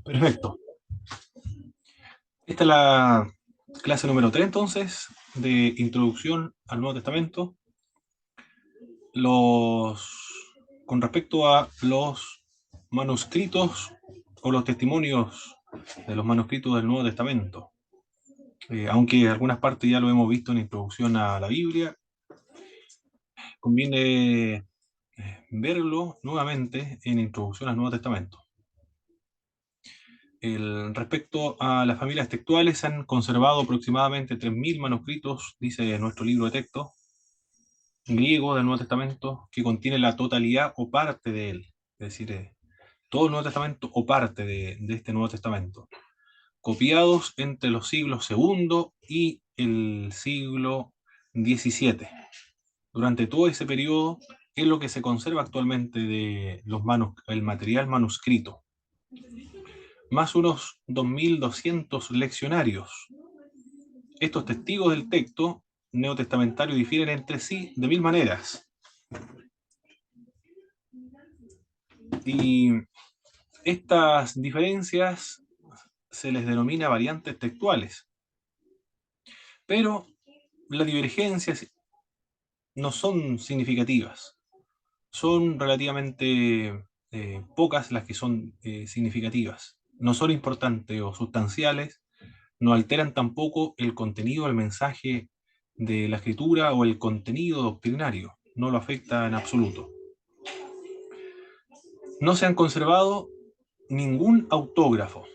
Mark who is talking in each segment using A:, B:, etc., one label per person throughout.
A: Perfecto. Esta es la clase número 3, entonces, de Introducción al Nuevo Testamento. Con respecto a los manuscritos o los testimonios de los manuscritos del Nuevo Testamento. Aunque algunas partes ya lo hemos visto en Introducción a la Biblia, conviene verlo nuevamente en Introducción al Nuevo Testamento. Respecto a las familias textuales, se han conservado aproximadamente 3.000 manuscritos, dice nuestro libro de texto griego del Nuevo Testamento, que contiene la totalidad o parte de él, es decir, todo el Nuevo Testamento o parte de este Nuevo Testamento, copiados entre los siglos segundo y el siglo XVII. Durante todo ese periodo es lo que se conserva actualmente de el material manuscrito, más unos 2.200 leccionarios. Estos testigos del texto neotestamentario difieren entre sí de 1.000 maneras. Y estas diferencias se les denomina variantes textuales. Pero las divergencias no son significativas. Son relativamente pocas las que son significativas. No son importantes o sustanciales, no alteran tampoco el contenido del mensaje de la escritura o el contenido doctrinario. No lo afecta en absoluto. No se han conservado ningún autógrafo,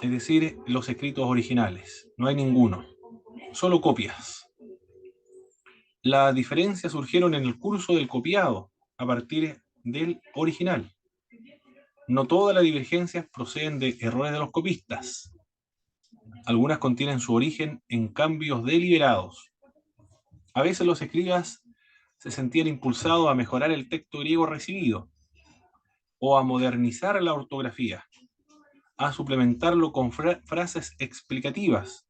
A: es decir, los escritos originales. No hay ninguno, solo copias. Las diferencias surgieron en el curso del copiado, a partir del original. No todas las divergencias proceden de errores de los copistas. Algunas contienen su origen en cambios deliberados. A veces los escribas se sentían impulsados a mejorar el texto griego recibido, o a modernizar la ortografía, a suplementarlo con frases explicativas,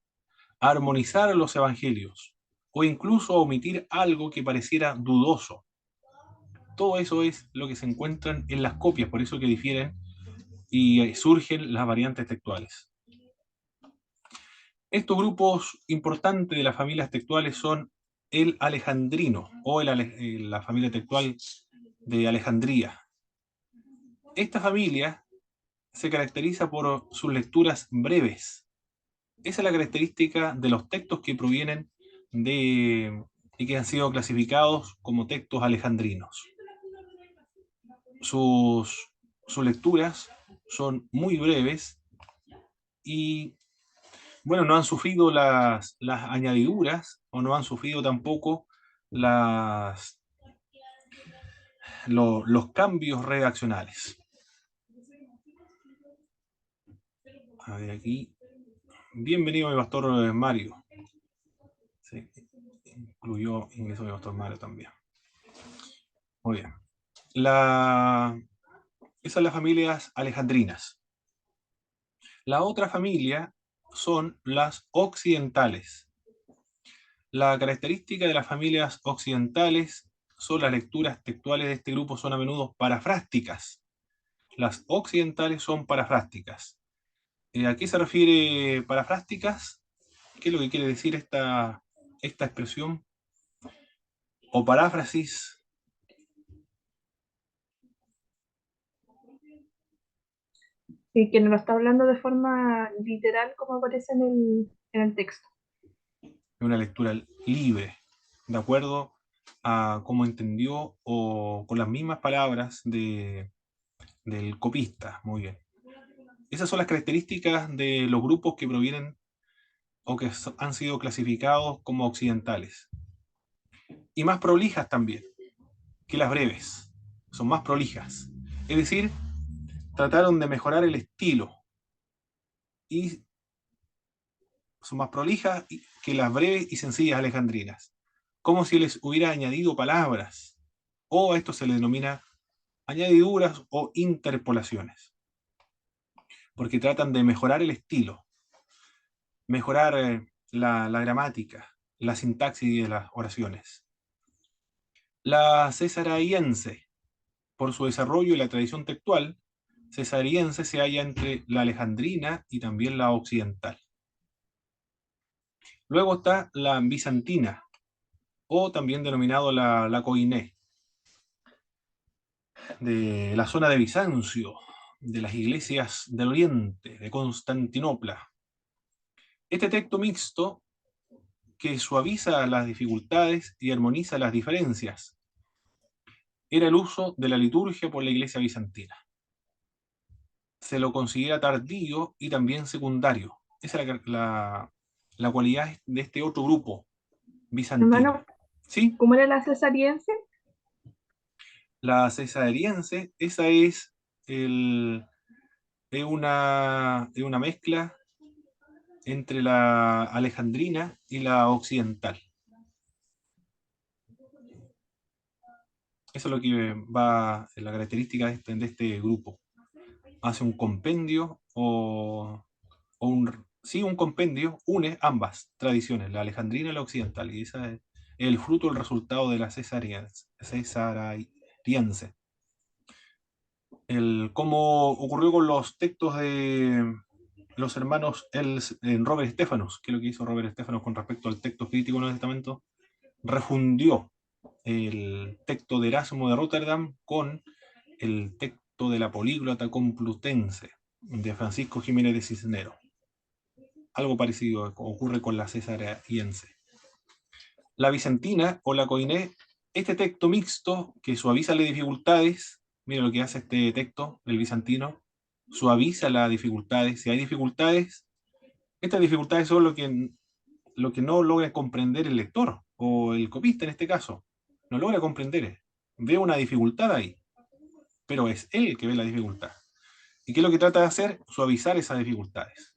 A: a armonizar los evangelios, o incluso a omitir algo que pareciera dudoso. Todo eso es lo que se encuentran en las copias, por eso que difieren y surgen las variantes textuales. Estos grupos importantes de las familias textuales son el alejandrino o la familia textual de Alejandría. Esta familia se caracteriza por sus lecturas breves. Esa es la característica de los textos que provienen y que han sido clasificados como textos alejandrinos. Sus lecturas son muy breves y, bueno, no han sufrido las añadiduras o no han sufrido tampoco los cambios redaccionales. A ver aquí. Bienvenido, mi pastor Mario. Sí, incluyó ingreso mi pastor Mario también. Muy bien. Esas son las familias alejandrinas. La otra familia son las occidentales. La característica de las familias occidentales son las lecturas textuales de este grupo son a menudo parafrásticas. Las occidentales son parafrásticas. ¿A qué se refiere parafrásticas? ¿Qué es lo que quiere decir esta expresión? O paráfrasis.
B: Y que no lo está hablando de forma literal como aparece en el texto.
A: Una lectura libre, de acuerdo a cómo entendió o con las mismas palabras del copista. Muy bien. Esas son las características de los grupos que provienen o que han sido clasificados como occidentales. Y más prolijas también que las breves. Son más prolijas. Es decir, trataron de mejorar el estilo y son más prolijas que las breves y sencillas alejandrinas. Como si les hubiera añadido palabras. O a esto se le denomina añadiduras o interpolaciones. Porque tratan de mejorar el estilo, mejorar la gramática, la sintaxis de las oraciones. La cesariense, por su desarrollo y la tradición textual, cesariense se halla entre la alejandrina y también la occidental. Luego está la bizantina, o también denominado la koiné, de la zona de Bizancio, de las iglesias del Oriente, de Constantinopla. Este texto mixto que suaviza las dificultades y armoniza las diferencias era el uso de la liturgia por la iglesia bizantina. Se lo considera tardío y también secundario. Esa es la cualidad de este otro grupo bizantino.
B: Hermano,
A: ¿Sí?
B: ¿cómo era la cesariense?
A: La cesariense, esa es, es una mezcla entre la alejandrina y la occidental. Eso es lo que va, la característica de este grupo. Hace un compendio sí, un compendio, une ambas tradiciones, la alejandrina y la occidental, y ese es el fruto, el resultado de la cesariense. Cómo ocurrió con los textos de los hermanos Robert Stephanus, que es lo que hizo Robert Stephanus con respecto al texto crítico del Nuevo Testamento, refundió el texto de Erasmo de Rotterdam con el texto de la Políglota Complutense de Francisco Jiménez de Cisneros. Algo parecido ocurre con la cesariense. La bizantina o la koiné, este texto mixto que suaviza las dificultades, mira lo que hace este texto del bizantino, suaviza las dificultades. Si hay dificultades, estas dificultades son lo que no logra comprender el lector o el copista en este caso. No logra comprender. Ve una dificultad ahí, pero es él el que ve la dificultad. ¿Y qué es lo que trata de hacer? Suavizar esas dificultades.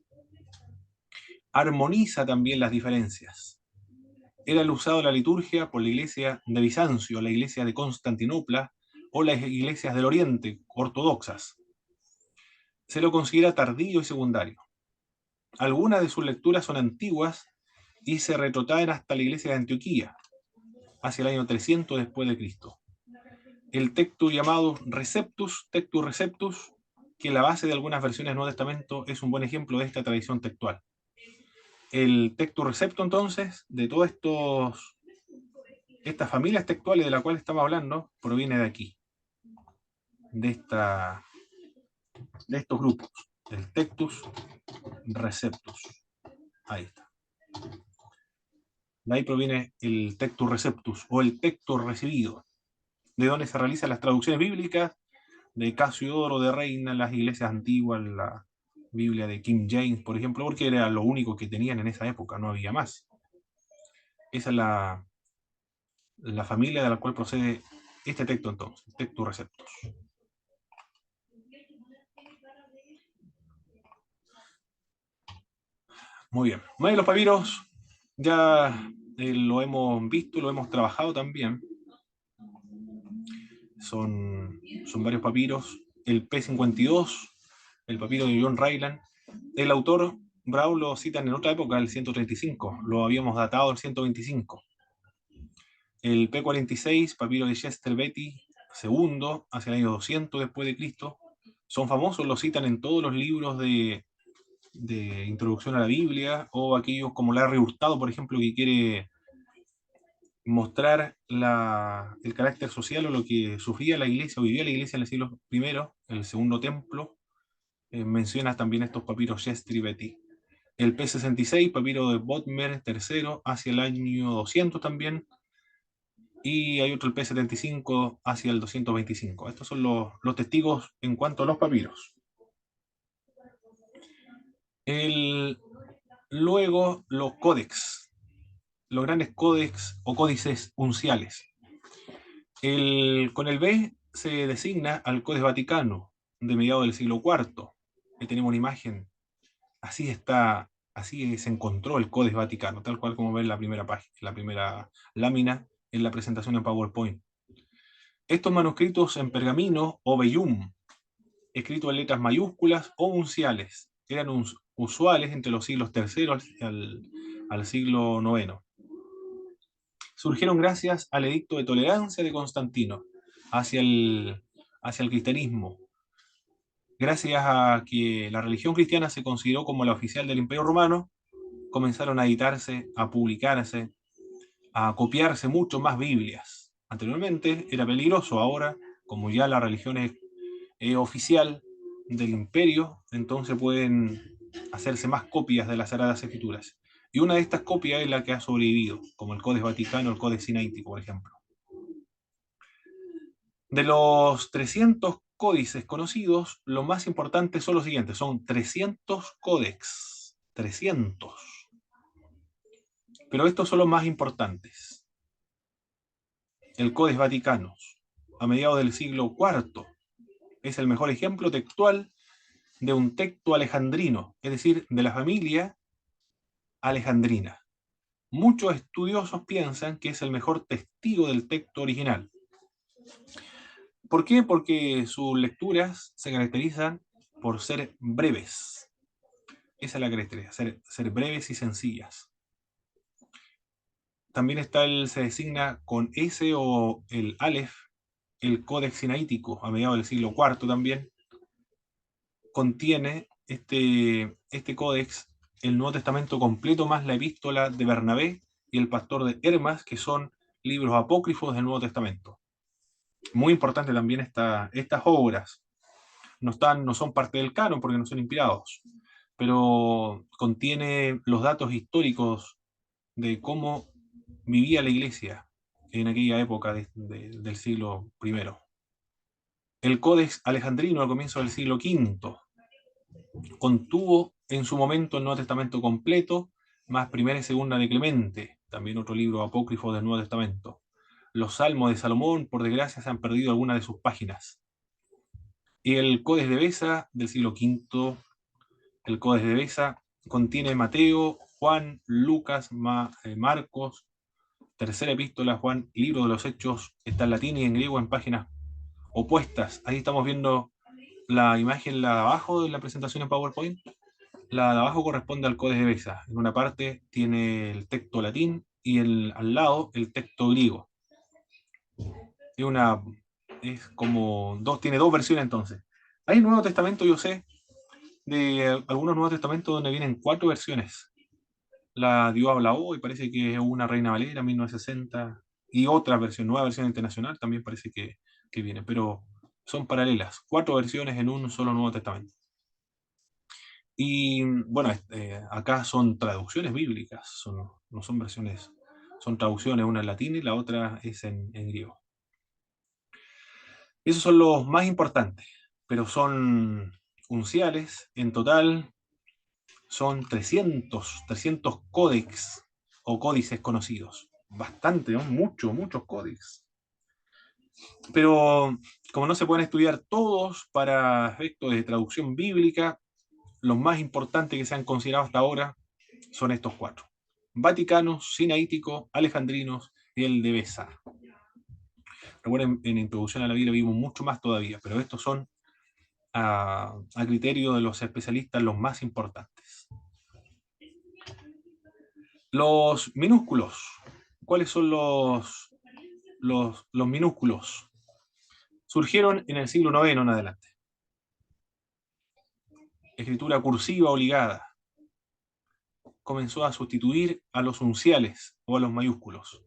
A: Armoniza también las diferencias. Era el usado de la liturgia por la iglesia de Bizancio, la iglesia de Constantinopla o las iglesias del Oriente ortodoxas. Se lo considera tardío y secundario. Algunas de sus lecturas son antiguas y se retrotraen hasta la iglesia de Antioquía, hacia el año 300 después de Cristo. El texto llamado Receptus, Textus Receptus, que la base de algunas versiones del Nuevo Testamento es un buen ejemplo de esta tradición textual. El Textus Receptus, entonces, de todas estas familias textuales de las cuales estamos hablando, proviene de aquí, de estos grupos, del Textus Receptus. Ahí está. De ahí proviene el Textus Receptus o el texto recibido, de donde se realizan las traducciones bíblicas de Casiodoro de Reina, las iglesias antiguas, la Biblia de King James, por ejemplo, porque era lo único que tenían en esa época, no había más. Esa es la familia de la cual procede este texto entonces, Textus Receptus. Muy bien. Los papiros ya lo hemos visto, lo hemos trabajado también. Son varios papiros. El P52, el papiro de John Ryland. El autor Brown lo citan en otra época, el 135. Lo habíamos datado el 125. El P46, papiro de Chester Beatty II, hacia el año 200 después de Cristo. Son famosos, lo citan en todos los libros de introducción a la Biblia, o aquellos como Larry Hurtado, por ejemplo, que quiere mostrar el carácter social o lo que sufría la iglesia o vivía la iglesia en el siglo I, el segundo templo. Menciona también estos papiros Chester y Beatty. El P66, papiro de Bodmer III, hacia el año 200 también. Y hay otro, el P75, hacia el 225. Estos son los testigos en cuanto a los papiros. Luego, los códex, los grandes códex o códices unciales. Con el B se designa al Codex Vaticano de mediados del siglo IV. Ahí tenemos una imagen. Así se encontró el Codex Vaticano, tal cual como ven la primera página, la primera lámina en la presentación en PowerPoint. Estos manuscritos en pergamino o vellum, escritos en letras mayúsculas o unciales, eran usuales entre los siglos III al siglo IX. surgieron gracias al edicto de tolerancia de Constantino hacia el cristianismo, gracias a que la religión cristiana se consideró como la oficial del Imperio Romano. Comenzaron a editarse, a publicarse, a copiarse mucho más Biblias. Anteriormente era peligroso, ahora, como ya la religión es oficial del imperio, entonces pueden hacerse más copias de las Sagradas Escrituras. Y una de estas copias es la que ha sobrevivido, como el Codex Vaticano, el Codex Sinaítico, por ejemplo. De los 300 códices conocidos, los más importantes son los siguientes. Son 300 códex. 300. Pero estos son los más importantes. El Codex Vaticano, a mediados del siglo IV, es el mejor ejemplo textual de un texto alejandrino, es decir, de la familia alejandrina. Muchos estudiosos piensan que es el mejor testigo del texto original. ¿Por qué? Porque sus lecturas se caracterizan por ser breves. Esa es la característica, ser breves y sencillas. También se designa con S o el Aleph, el Códex Sinaítico, a mediados del siglo IV también. Contiene este códex el Nuevo Testamento completo más la epístola de Bernabé y el pastor de Hermas, que son libros apócrifos del Nuevo Testamento. Muy importante también estas obras. No son parte del canon porque no son inspirados, pero contiene los datos históricos de cómo vivía la iglesia en aquella época del siglo I. El Códex Alejandrino al comienzo del siglo V contuvo en su momento el Nuevo Testamento completo, más Primera y Segunda de Clemente, también otro libro apócrifo del Nuevo Testamento. Los Salmos de Salomón, por desgracia, se han perdido algunas de sus páginas. Y el Codex de Beza del siglo V, el Codex de Beza contiene Mateo, Juan, Lucas, Marcos, Tercera Epístola, Juan, Libro de los Hechos, está en latín y en griego en páginas opuestas. Ahí estamos viendo la imagen, la de abajo de la presentación en PowerPoint. La de abajo corresponde al Codex de Beza. En una parte tiene el texto latín y al lado el texto griego. Tiene dos versiones entonces. Hay Nuevo Testamento, yo sé, de algunos Nuevos Testamentos donde vienen 4 versiones. La Dios habla hoy, parece que es una Reina Valera, 1960, y otra versión, nueva versión internacional, también parece que viene, pero son paralelas, 4 versiones en un solo Nuevo Testamento. Y bueno, acá son traducciones bíblicas, no son versiones, son traducciones, una en latín y la otra es en griego. Esos son los más importantes, pero son unciales, en total son 300 códex o códices conocidos. Bastante, ¿no? Muchos códices. Pero como no se pueden estudiar todos para efectos de traducción bíblica, los más importantes que se han considerado hasta ahora son estos 4. Vaticanos, Sinaítico, Alejandrinos y el de Beza. Recuerden, en Introducción a la Biblia vimos mucho más todavía, pero estos son a criterio de los especialistas los más importantes. Los minúsculos. ¿Cuáles son los minúsculos? Surgieron en el siglo IX en adelante. Escritura cursiva obligada. Comenzó a sustituir a los unciales o a los mayúsculos.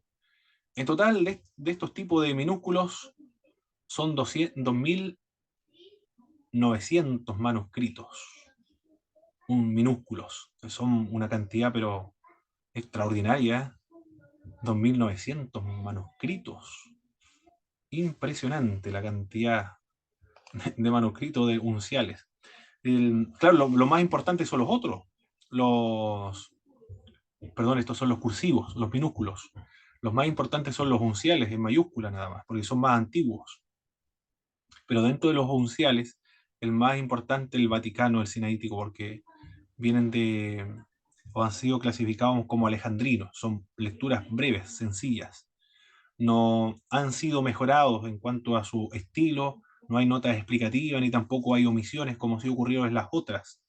A: En total, de estos tipos de minúsculos, son 2.900 manuscritos. Minúsculos. Son una cantidad, pero extraordinaria. 2.900 manuscritos. Impresionante la cantidad de manuscritos de unciales. Claro, lo más importante son los otros. Estos son los cursivos, los minúsculos. Los más importantes son los unciales en mayúscula nada más, porque son más antiguos. Pero dentro de los unciales, el más importante es el Vaticano, el Sinaítico, porque vienen o han sido clasificados como alejandrinos. Son lecturas breves, sencillas. No han sido mejorados en cuanto a su estilo, no hay notas explicativas ni tampoco hay omisiones como sí ocurrió en las otras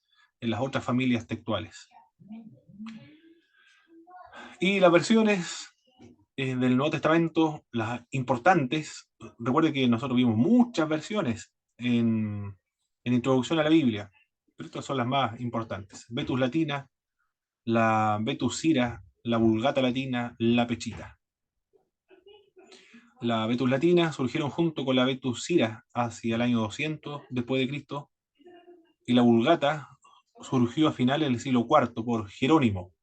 A: familias textuales. Y las versiones del Nuevo Testamento, las importantes. Recuerde que nosotros vimos muchas versiones en Introducción a la Biblia, pero estas son las más importantes. Vetus Latina, la Vetus Sira, la Vulgata Latina, la Pechita. La Vetus Latina surgieron junto con la Vetus Sira hacia el año 200 después de Cristo, y la Vulgata surgió a finales del siglo IV por Jerónimo.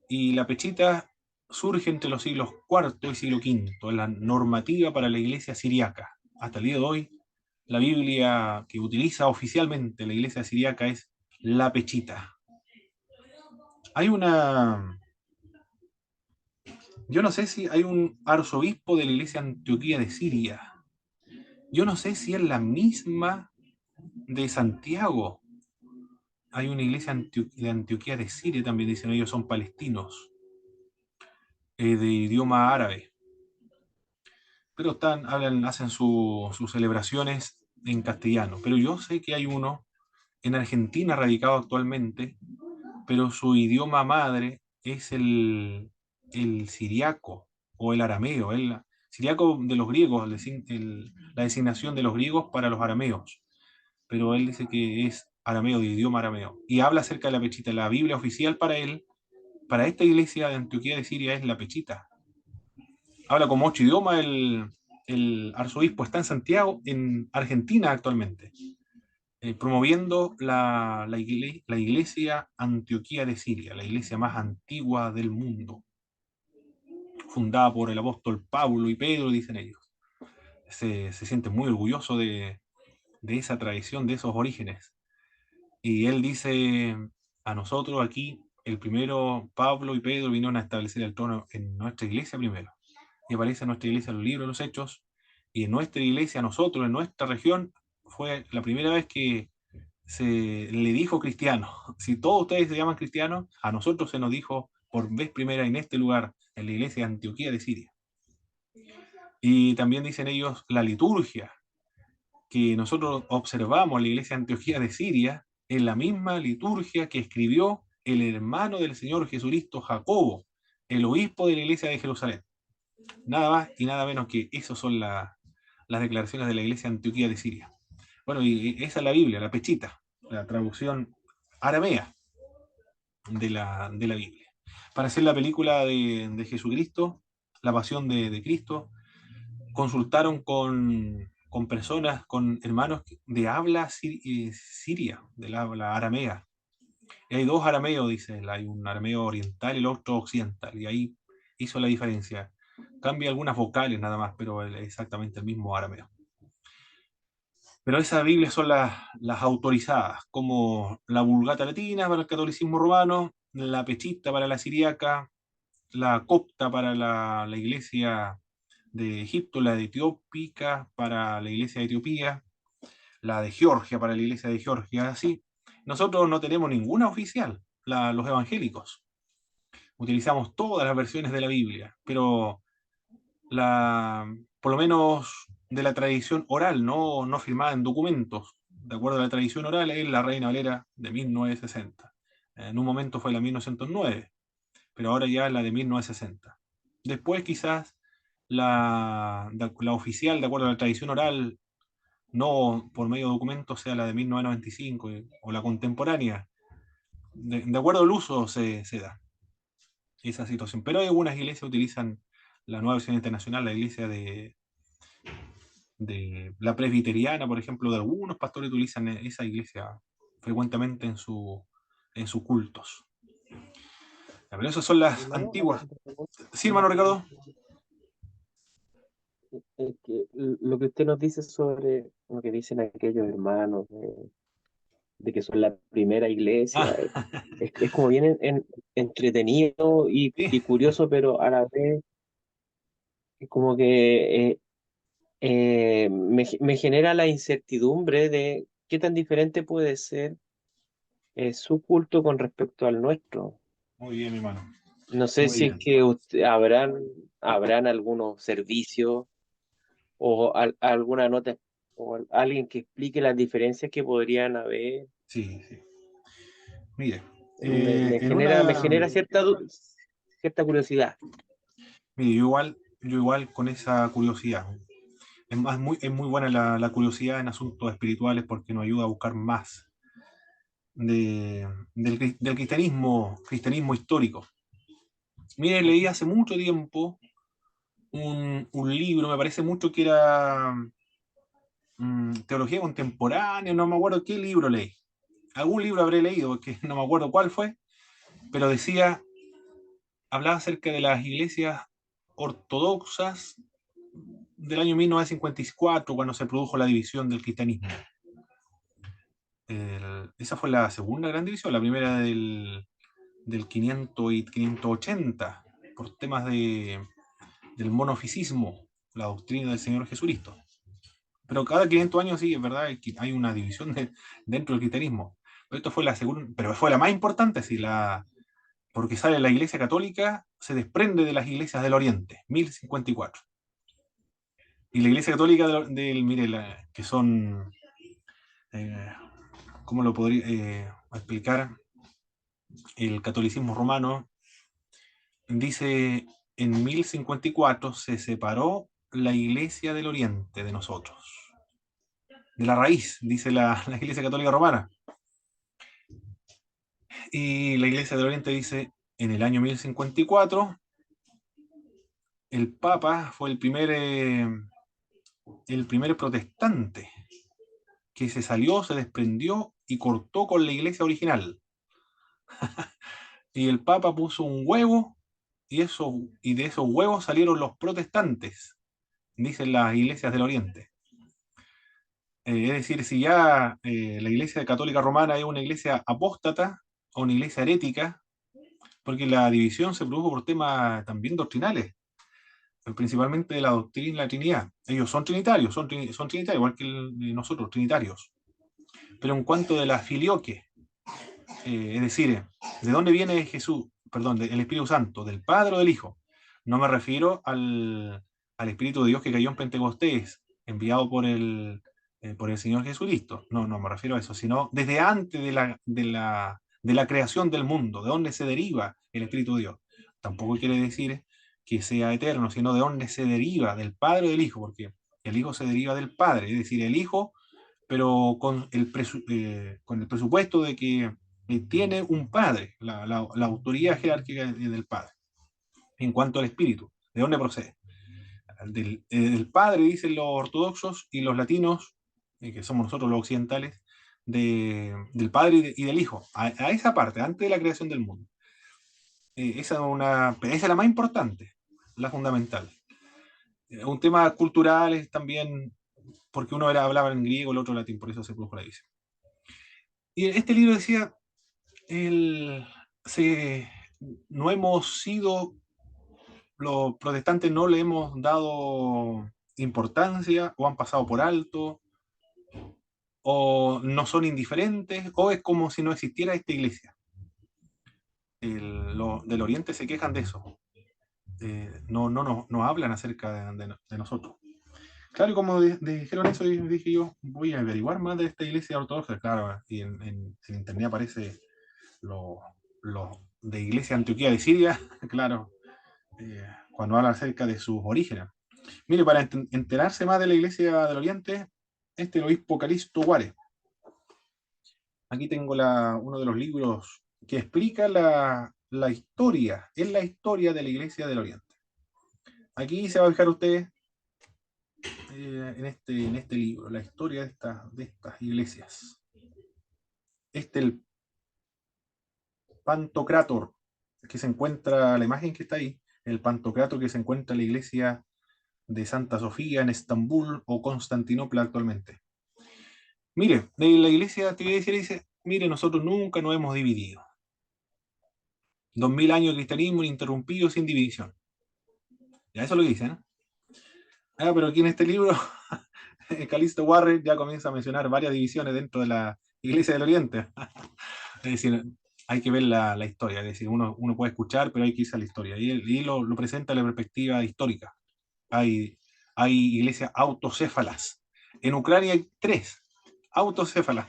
A: Y la Pechita surge entre los siglos IV y siglo V, en la normativa para la iglesia siriaca. Hasta el día de hoy, la Biblia que utiliza oficialmente la iglesia siriaca es la Pechita. Hay una... Yo no sé si hay un arzobispo de la iglesia de Antioquía de Siria. Yo no sé si es la misma de Santiago. Hay una iglesia de Antioquía de Siria, también dicen ellos, son palestinos, de idioma árabe. Pero hacen sus celebraciones en castellano. Pero yo sé que hay uno en Argentina radicado actualmente, pero su idioma madre es el siriaco o el arameo, el siriaco de los griegos, la designación de los griegos para los arameos. Pero él dice que es arameo, de idioma arameo. Y habla acerca de la Pechita. La Biblia oficial para él, para esta iglesia de Antioquía de Siria, es la Pechita. Habla como 8 idiomas el arzobispo. Está en Santiago, en Argentina actualmente, promoviendo la iglesia Antioquía de Siria, la iglesia más antigua del mundo, fundada por el apóstol Pablo y Pedro, dicen ellos. Se siente muy orgulloso de esa tradición, de esos orígenes. Y él dice a nosotros aquí, el primero, Pablo y Pedro vinieron a establecer el trono en nuestra iglesia primero. Y aparece en nuestra iglesia en los libros de los Hechos. Y en nuestra iglesia, nosotros, en nuestra región, fue la primera vez que se le dijo cristiano. Si todos ustedes se llaman cristianos, a nosotros se nos dijo por vez primera en este lugar, en la iglesia de Antioquía de Siria. Y también dicen ellos la liturgia que nosotros observamos en la iglesia de Antioquía de Siria, es la misma liturgia que escribió el hermano del Señor Jesucristo, Jacobo, el obispo de la iglesia de Jerusalén. Nada más y nada menos que esas son las declaraciones de la iglesia de Antioquía de Siria. Bueno, y esa es la Biblia, la Pechita, la traducción aramea de la Biblia. Para hacer la película de Jesucristo, la pasión de Cristo, consultaron con personas, con hermanos de habla siria, del habla aramea. Y hay dos arameos, dice, hay un arameo oriental y el otro occidental, y ahí hizo la diferencia. Cambia algunas vocales nada más, pero es exactamente el mismo arameo. Pero esas Biblias son las autorizadas, como la Vulgata Latina para el catolicismo romano, la Pechita para la siriaca, la Copta para la iglesia de Egipto, la de Etiópica para la iglesia de Etiopía, la de Georgia para la iglesia de Georgia, así. Nosotros no tenemos ninguna oficial, los evangélicos. Utilizamos todas las versiones de la Biblia, pero por lo menos de la tradición oral, no firmada en documentos. De acuerdo a la tradición oral, es la Reina Valera de 1960. En un momento fue la 1909, pero ahora ya es la de 1960. Después quizás la oficial, de acuerdo a la tradición oral, no por medio de documentos, sea la de 1995 o la contemporánea. De acuerdo al uso se da esa situación. Pero algunas iglesias utilizan la nueva versión internacional, la iglesia de la presbiteriana, por ejemplo, de algunos pastores utilizan esa iglesia frecuentemente en sus cultos. Pero esas son las
C: Hermano,
A: antiguas. Sí, hermano Ricardo.
C: es que lo que usted nos dice sobre lo que dicen aquellos hermanos de que son la primera iglesia,
A: Ah,
C: es como bien entretenido
A: sí.
C: y curioso, pero a la vez es como que me genera la incertidumbre de qué tan diferente puede ser su culto con respecto al nuestro.
A: Muy bien, mi hermano.
C: No sé
A: Muy
C: si es
A: bien.
C: que habrán algunos servicios o alguna nota o alguien que explique las diferencias que podrían haber.
A: Sí, sí. Mire,
C: Me
A: en
C: genera
A: una,
C: cierta curiosidad.
A: Mire, yo igual con esa curiosidad. Es muy buena la curiosidad en asuntos espirituales porque nos ayuda a buscar más del cristianismo histórico. Mire, leí hace mucho tiempo un libro, me parece mucho que era teología contemporánea, no me acuerdo qué libro leí. Algún libro habré leído, porque no me acuerdo cuál fue, pero hablaba acerca de las iglesias ortodoxas del año 1954, cuando se produjo la división del cristianismo. Esa fue la segunda gran división, la primera del 500 y 580, por temas del monofisismo, la doctrina del Señor Jesucristo. Pero cada 500 años sí, es verdad, hay una división dentro del cristianismo. Pero esto fue la segunda, pero fue la más importante, sí, porque sale la Iglesia Católica, se desprende de las iglesias del Oriente, 1054. Y la Iglesia Católica mire, que son, eh, ¿cómo lo podría explicar? El catolicismo romano dice, en 1054 se separó la Iglesia del Oriente de nosotros, de la raíz, dice la Iglesia Católica Romana. Y la Iglesia del Oriente dice, en el año 1054, el Papa fue el primer protestante que se salió, se desprendió y cortó con la iglesia original. Y el Papa puso un huevo y de esos huevos salieron los protestantes, dicen las iglesias del Oriente. Es decir, si ya la Iglesia Católica Romana es una iglesia apóstata o una iglesia herética, porque la división se produjo por temas también doctrinales, principalmente de la doctrina de la Trinidad. Ellos son trinitarios, son trinitarios, igual que nosotros, trinitarios. Pero en cuanto de la filioque, es decir, ¿de dónde viene Jesús? Perdón, del Espíritu Santo, ¿del Padre o del Hijo? No me refiero al Espíritu de Dios que cayó en Pentecostés, enviado por el Señor Jesucristo. No, no me refiero a eso, sino desde antes de la creación del mundo, de dónde se deriva el Espíritu de Dios. Tampoco quiere decir que sea eterno, sino de dónde se deriva, del Padre o del Hijo, porque el Hijo se deriva del Padre, es decir, el Hijo, pero con el presupuesto de que tiene un padre, la autoridad jerárquica del padre. En cuanto al espíritu, ¿de dónde procede? Del padre, dicen los ortodoxos, y los latinos, que somos nosotros los occidentales, del padre y del hijo, a esa parte, antes de la creación del mundo. Esa es la más importante, la fundamental. Un tema cultural es también, porque uno hablaba en griego, el otro en latín, por eso se produjo la división. Y este libro decía, no hemos sido, los protestantes no le hemos dado importancia, o han pasado por alto, o no son indiferentes, o es como si no existiera esta iglesia. Del Oriente se quejan de eso. No hablan acerca de nosotros. Claro, y como dijeron eso, dije yo, voy a averiguar más de esta iglesia ortodoxa. Claro, y en internet aparece los de Iglesia Antioquía de Siria, claro, cuando habla acerca de sus orígenes. Mire, para enterarse más de la Iglesia del Oriente, el obispo Calixto Guare. Aquí tengo uno de los libros que explica la historia, es la historia de la Iglesia del Oriente. Aquí se va a fijar usted en este libro, la historia de estas iglesias. El Pantocrátor, que se encuentra, la imagen que está ahí, el Pantocrátor que se encuentra en la iglesia de Santa Sofía en Estambul o Constantinopla actualmente. Mire, de la iglesia te voy a decir, dice, mire, nosotros nunca nos hemos dividido. 2000 años de cristianismo ininterrumpido sin división. Ya eso lo dicen, ¿no? Pero aquí en este libro, Calixto Guare ya comienza a mencionar varias divisiones dentro de la Iglesia del Oriente. Es decir, hay que ver la historia, es decir, uno puede escuchar, pero hay que irse a la historia. Y lo presenta de la perspectiva histórica. Hay iglesias autocéfalas. En Ucrania hay 3 autocéfalas.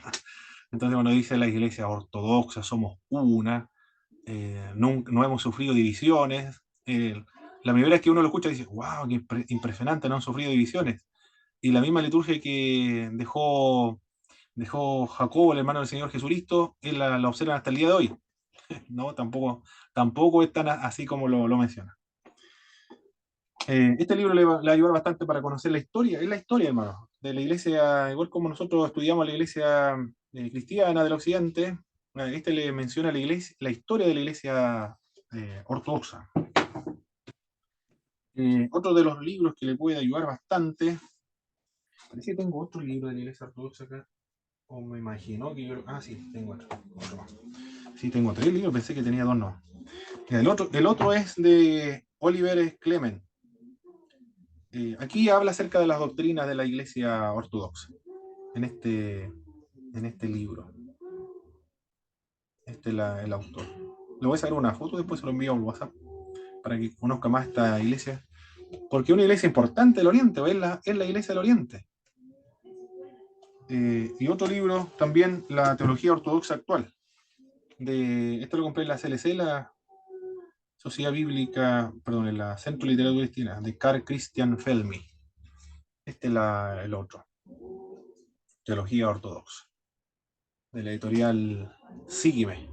A: Entonces, bueno, dice la iglesia ortodoxa, somos una, no hemos sufrido divisiones. La primera vez que uno lo escucha dice, wow, qué impresionante, no han sufrido divisiones. Y la misma liturgia que dejó Jacobo, el hermano del Señor Jesucristo, él la observan hasta el día de hoy. No, tampoco es tan así como lo menciona. Este libro le va a ayudar bastante para conocer la historia, es la historia, hermano, de la iglesia, igual como nosotros estudiamos la iglesia cristiana del occidente, este le menciona la iglesia, la historia de la iglesia ortodoxa. Otro de los libros que le puede ayudar bastante, parece que tengo otro libro de la iglesia ortodoxa acá, o me imagino que yo, sí, tengo otro más. Sí, tengo 3 libros, pensé que tenía 2, no. El otro es de Oliver Clement. Aquí habla acerca de las doctrinas de la iglesia ortodoxa, en este libro. Este es el autor. Le voy a sacar una foto, después se lo envío al WhatsApp, para que conozca más esta iglesia. Porque es una iglesia importante del Oriente, es la iglesia del Oriente. Y otro libro, también La teología ortodoxa actual. Esto lo compré en la CLC, la Sociedad Bíblica, perdón, en la Centro de Literatura Cristiana, de Carl Christian Felmy. Este es el otro. Teología ortodoxa, de la editorial Sígueme.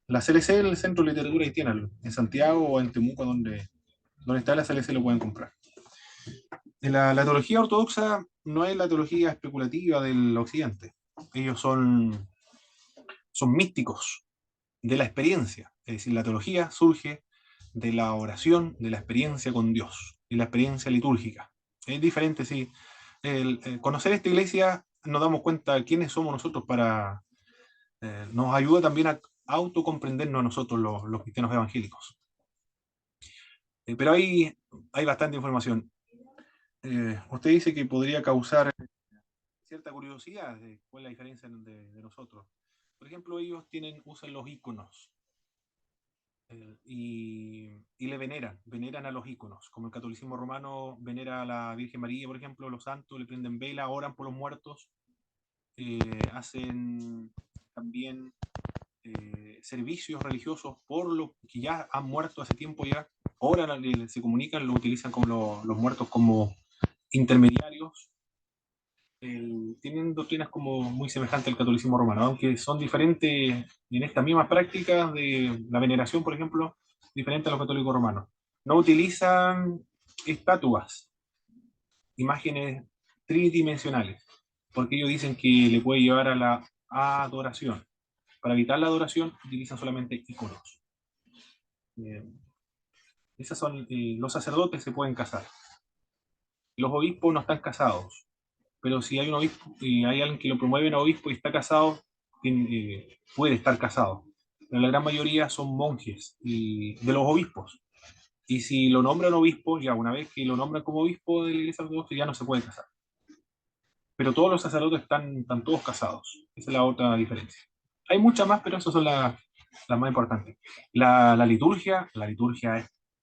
A: La CLC es el Centro de Literatura Cristiana, en Santiago o en Temuco, donde está la CLC lo pueden comprar. La teología ortodoxa no es la teología especulativa del occidente. Ellos son místicos de la experiencia. Es decir, la teología surge de la oración, de la experiencia con Dios y la experiencia litúrgica. Es diferente, sí. Conocer esta iglesia nos damos cuenta de quiénes somos nosotros nos ayuda también a autocomprendernos a nosotros los cristianos evangélicos. Pero hay bastante información. Usted dice que podría causar cierta curiosidad de cuál es la diferencia de nosotros. Por ejemplo, ellos usan los íconos y le veneran a los íconos, como el catolicismo romano venera a la Virgen María, por ejemplo, los santos le prenden vela, oran por los muertos, hacen también servicios religiosos por los que ya han muerto hace tiempo ya, oran, se comunican, lo utilizan como los muertos como intermediarios. Tienen doctrinas como muy semejantes al catolicismo romano, aunque son diferentes en estas mismas prácticas de la veneración, por ejemplo, diferentes a los católicos romanos. No utilizan estatuas, imágenes tridimensionales, porque ellos dicen que le puede llevar a la adoración. Para evitar la adoración, utilizan solamente iconos. Los sacerdotes se pueden casar. Los obispos no están casados. Pero si hay un obispo y hay alguien que lo promueve en obispo y está casado, puede estar casado. Pero la gran mayoría son monjes de los obispos. Y si lo nombran obispo, ya una vez que lo nombran como obispo de la iglesia ortodoxa, ya no se puede casar. Pero todos los sacerdotes están todos casados. Esa es la otra diferencia. Hay muchas más, pero esas son las más importantes. La liturgia es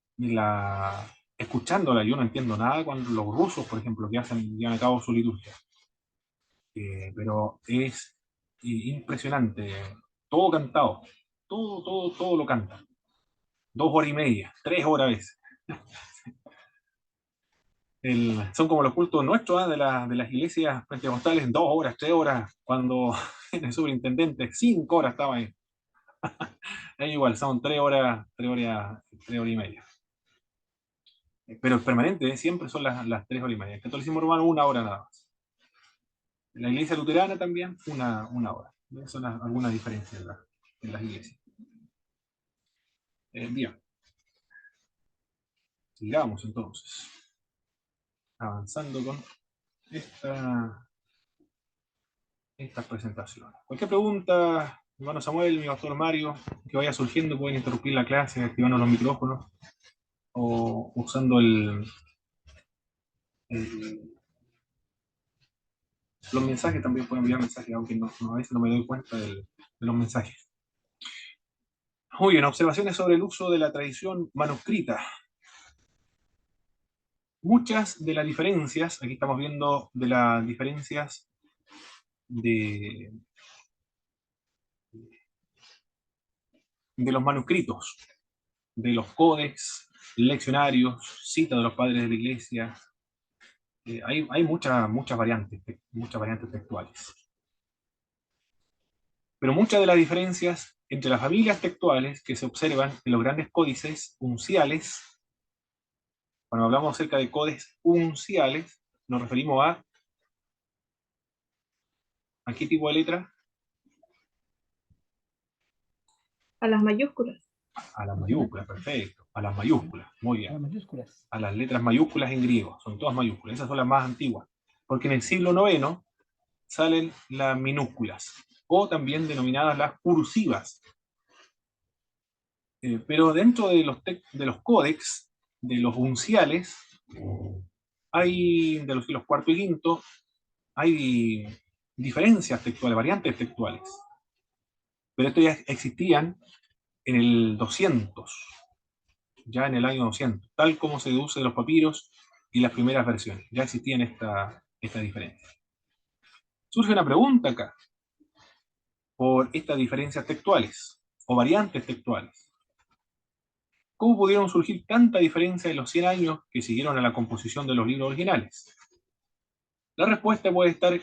A: escuchándola, yo no entiendo nada cuando los rusos, por ejemplo, que llevan a cabo su liturgia. Pero es impresionante, todo cantado, todo lo canta. 2 horas y media, 3 horas a veces. Son como los cultos nuestros, de las iglesias pentecostales, 2 horas, 3 horas, cuando el superintendente 5 horas estaba ahí. Es igual, son 3 horas, 3 horas y media. Pero el permanente, siempre son las 3 horas y media. El catolicismo romano, 1 hora nada más. La iglesia luterana también, una hora. Son algunas diferencias en las iglesias. Bien, sigamos entonces, avanzando con estas presentaciones. Cualquier pregunta, hermano Samuel, mi pastor Mario, que vaya surgiendo, pueden interrumpir la clase activando los micrófonos o usando los mensajes. También pueden enviar mensajes, aunque a veces no me doy cuenta de los mensajes. Muy bien, observaciones sobre el uso de la tradición manuscrita. Muchas de las diferencias, aquí estamos viendo de las diferencias de los manuscritos. de los códex, leccionarios, citas de los padres de la iglesia. Hay muchas variantes textuales. Pero muchas de las diferencias entre las familias textuales que se observan en los grandes códices unciales, cuando hablamos acerca de códices unciales, nos referimos ¿a qué tipo de letra?
B: A las mayúsculas.
A: A las mayúsculas, perfecto. A las mayúsculas, muy bien.
D: A las mayúsculas.
A: A las letras mayúsculas en griego, son todas mayúsculas, esas son las más antiguas. Porque en el siglo IX salen las minúsculas, o también denominadas las cursivas. Pero dentro de los códex, de los unciales, de los siglos IV y V, hay diferencias textuales, variantes textuales. Pero estos ya existían en el 200, ya en el año 200, tal como se deduce de los papiros y las primeras versiones. Ya existían estas diferencias. Surge una pregunta acá, por estas diferencias textuales, o variantes textuales. ¿Cómo pudieron surgir tanta diferencia en los 100 años que siguieron a la composición de los libros originales? La respuesta puede estar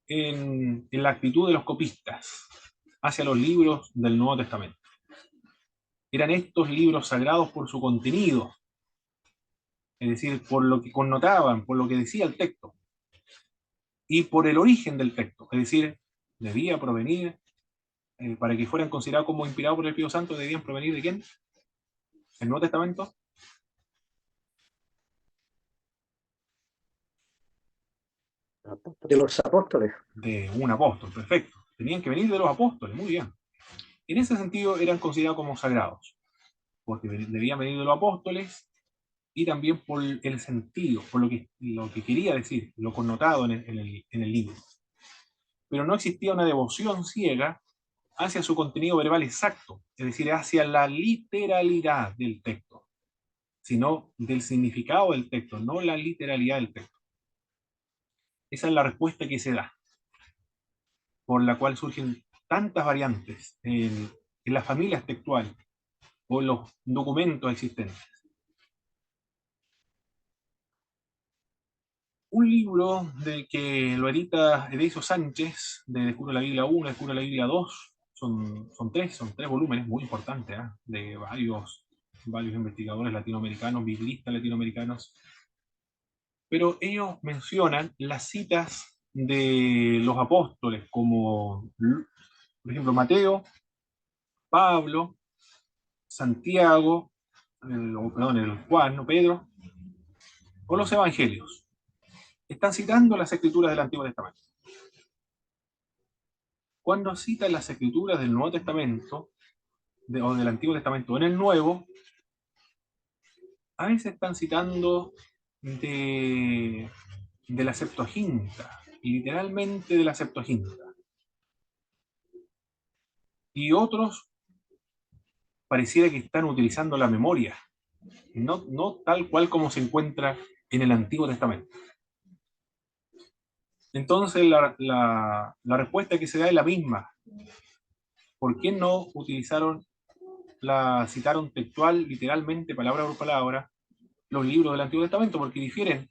A: en la actitud de los copistas hacia los libros del Nuevo Testamento. Eran estos libros sagrados por su contenido, es decir, por lo que connotaban, por lo que decía el texto, y por el origen del texto, es decir, debía provenir, para que fueran considerados como inspirados por el Espíritu Santo, debían provenir ¿de quién? ¿El Nuevo Testamento?
E: De los apóstoles.
A: De un apóstol, perfecto. Tenían que venir de los apóstoles, muy bien. En ese sentido eran considerados como sagrados, porque debían venir de los apóstoles y también por el sentido, por lo que quería decir, lo connotado en el libro. Pero no existía una devoción ciega hacia su contenido verbal exacto, es decir, hacia la literalidad del texto, sino del significado del texto, no la literalidad del texto. Esa es la respuesta que se da, por la cual surgen tantas variantes en las familias textuales o en los documentos existentes. Un libro que lo edita Edesio Sánchez, de Descubro la Biblia 1, Descubro la Biblia 2, son tres volúmenes muy importantes, de varios investigadores latinoamericanos, biblistas latinoamericanos, pero ellos mencionan las citas de los apóstoles, como, por ejemplo, Mateo, Pablo, Santiago, el Juan, o Pedro, o los evangelios. Están citando las escrituras del Antiguo Testamento. Cuando citan las escrituras del Nuevo Testamento, o del Antiguo Testamento en el Nuevo, a veces están citando de la Septuaginta, literalmente de la Septuaginta. Y otros pareciera que están utilizando la memoria, no tal cual como se encuentra en el Antiguo Testamento. Entonces la respuesta que se da es la misma. ¿Por qué no citaron textual, literalmente, palabra por palabra, los libros del Antiguo Testamento? Porque difieren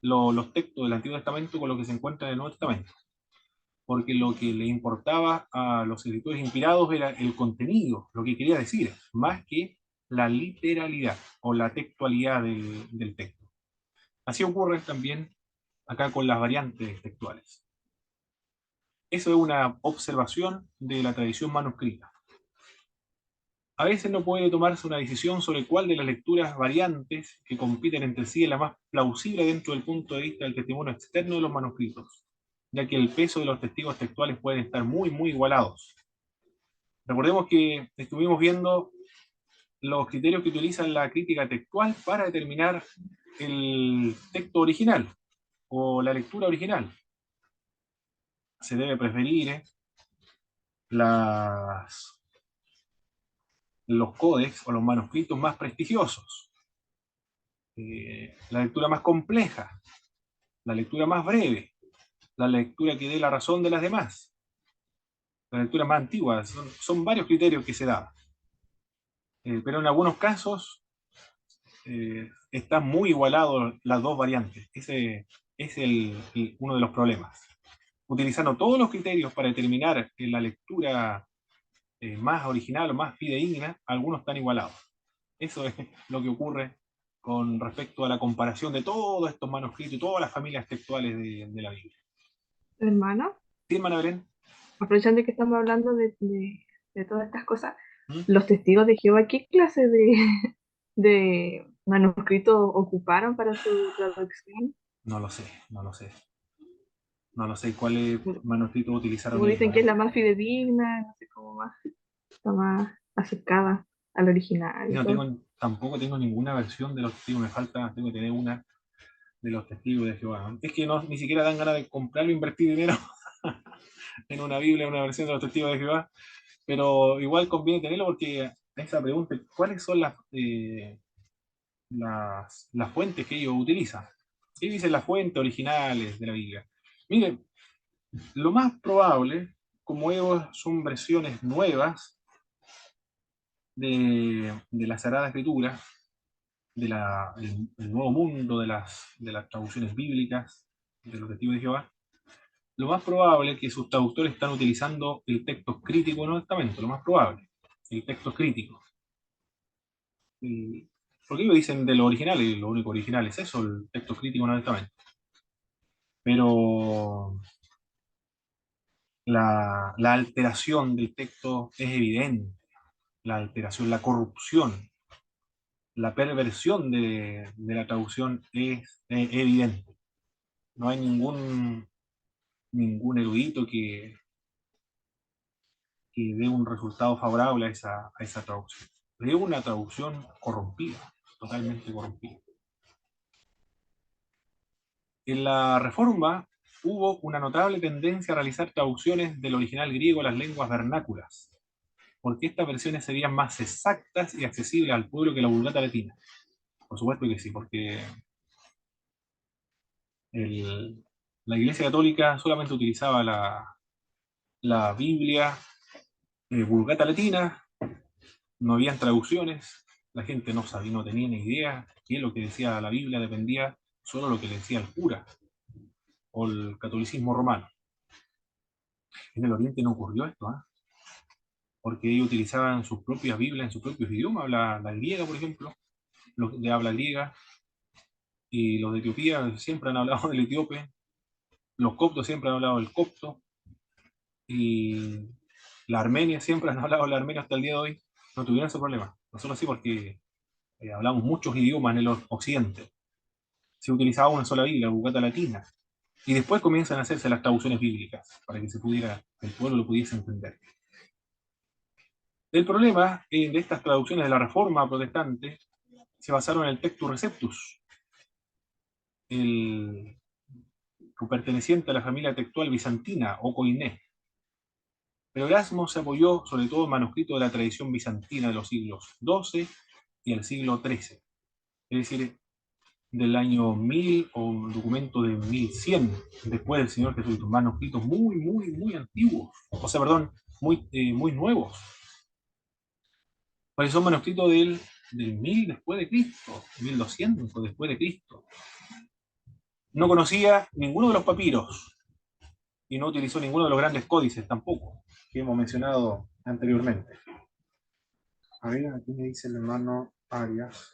A: los textos del Antiguo Testamento con lo que se encuentra en el Nuevo Testamento. Porque lo que le importaba a los escritores inspirados era el contenido, lo que quería decir, más que la literalidad o la textualidad del texto. Así ocurre también acá con las variantes textuales. Eso es una observación de la tradición manuscrita. A veces no puede tomarse una decisión sobre cuál de las lecturas variantes que compiten entre sí es la más plausible dentro del punto de vista del testimonio externo de los manuscritos, ya que el peso de los testigos textuales pueden estar muy, muy igualados. Recordemos que estuvimos viendo los criterios que utilizan la crítica textual para determinar el texto original o la lectura original. Se debe preferir los códex o los manuscritos más prestigiosos, la lectura más compleja, la lectura más breve, la lectura que dé la razón de las demás, la lectura más antigua. Son varios criterios que se dan. pero en algunos casos están muy igualados las dos variantes. Ese es uno de los problemas. Utilizando todos los criterios para determinar la lectura más original o más fidedigna, algunos están igualados. Eso es lo que ocurre con respecto a la comparación de todos estos manuscritos y todas las familias textuales de la Biblia.
B: Hermano,
A: ¿Sí, hermana Belén?
B: aprovechando que estamos hablando de todas estas cosas,
A: ¿Mm?
B: los testigos de Jehová, ¿qué clase de manuscritos ocuparon para su traducción?
A: No lo sé, no lo sé. No lo sé cuáles manuscritos utilizaron
B: Como
A: ellos,
B: dicen que
A: ¿eh?
B: es la más fidedigna, no sé cómo más, está más acercada al original
A: Y
B: y
A: no
B: todo.
A: tampoco tengo ninguna versión de los testigos, me falta, tengo que tener una de los testigos de Jehová. Es que no, ni siquiera dan ganas de comprarlo, invertir dinero en una Biblia, una versión de los testigos de Jehová, pero igual conviene tenerlo porque esa pregunta, ¿cuáles son las fuentes que ellos utilizan? ¿Qué dicen las fuentes originales de la Biblia? Miren, lo más probable, como ellos son versiones nuevas de la Sagrada Escritura, el nuevo mundo de las traducciones bíblicas de los testigos de Jehová, lo más probable es que sus traductores están utilizando el texto crítico del Nuevo Testamento, lo más probable, el texto crítico. ¿Por qué lo dicen de lo original? Y lo único original es eso, el texto crítico del Nuevo Testamento. Pero la alteración del texto es evidente, la alteración, la corrupción, la perversión de la traducción es evidente. No hay ningún erudito que dé un resultado favorable a esa traducción. Es una traducción corrompida, totalmente corrompida. En la Reforma hubo una notable tendencia a realizar traducciones del original griego a las lenguas vernáculas, porque estas versiones serían más exactas y accesibles al pueblo que la Vulgata latina. Por supuesto que sí, porque el- la Iglesia Católica solamente utilizaba la Biblia Vulgata latina, no habían traducciones, la gente no sabía, no tenía ni idea que lo que decía la Biblia dependía solo de lo que le decía el cura o el catolicismo romano. En el Oriente no ocurrió esto, ¿eh? Porque ellos utilizaban sus propias Biblias en sus propios idiomas, la griega, por ejemplo, los de habla griega, y los de Etiopía siempre han hablado del etíope, los coptos siempre han hablado del copto, y la Armenia siempre han hablado del armenio hasta el día de hoy, no tuvieron ese problema. Nosotros sí, porque hablamos muchos idiomas en el occidente. Se utilizaba una sola Biblia, la Vulgata latina, y después comienzan a hacerse las traducciones bíblicas para que el pueblo lo pudiese entender. El problema de estas traducciones de la Reforma protestante se basaron en el Textus Receptus, el perteneciente a la familia textual bizantina o koiné. Pero Erasmo se apoyó sobre todo en manuscritos de la tradición bizantina de los siglos XII y el siglo XIII, es decir, del año 1000 o un documento de 1100 después del Señor Jesucristo, manuscritos muy, muy, muy antiguos, o sea, perdón, muy nuevos, porque son manuscritos del 1000 después de Cristo, 1200 después de Cristo. No conocía ninguno de los papiros y no utilizó ninguno de los grandes códices tampoco, que hemos mencionado anteriormente. A ver, aquí me dice el hermano Arias.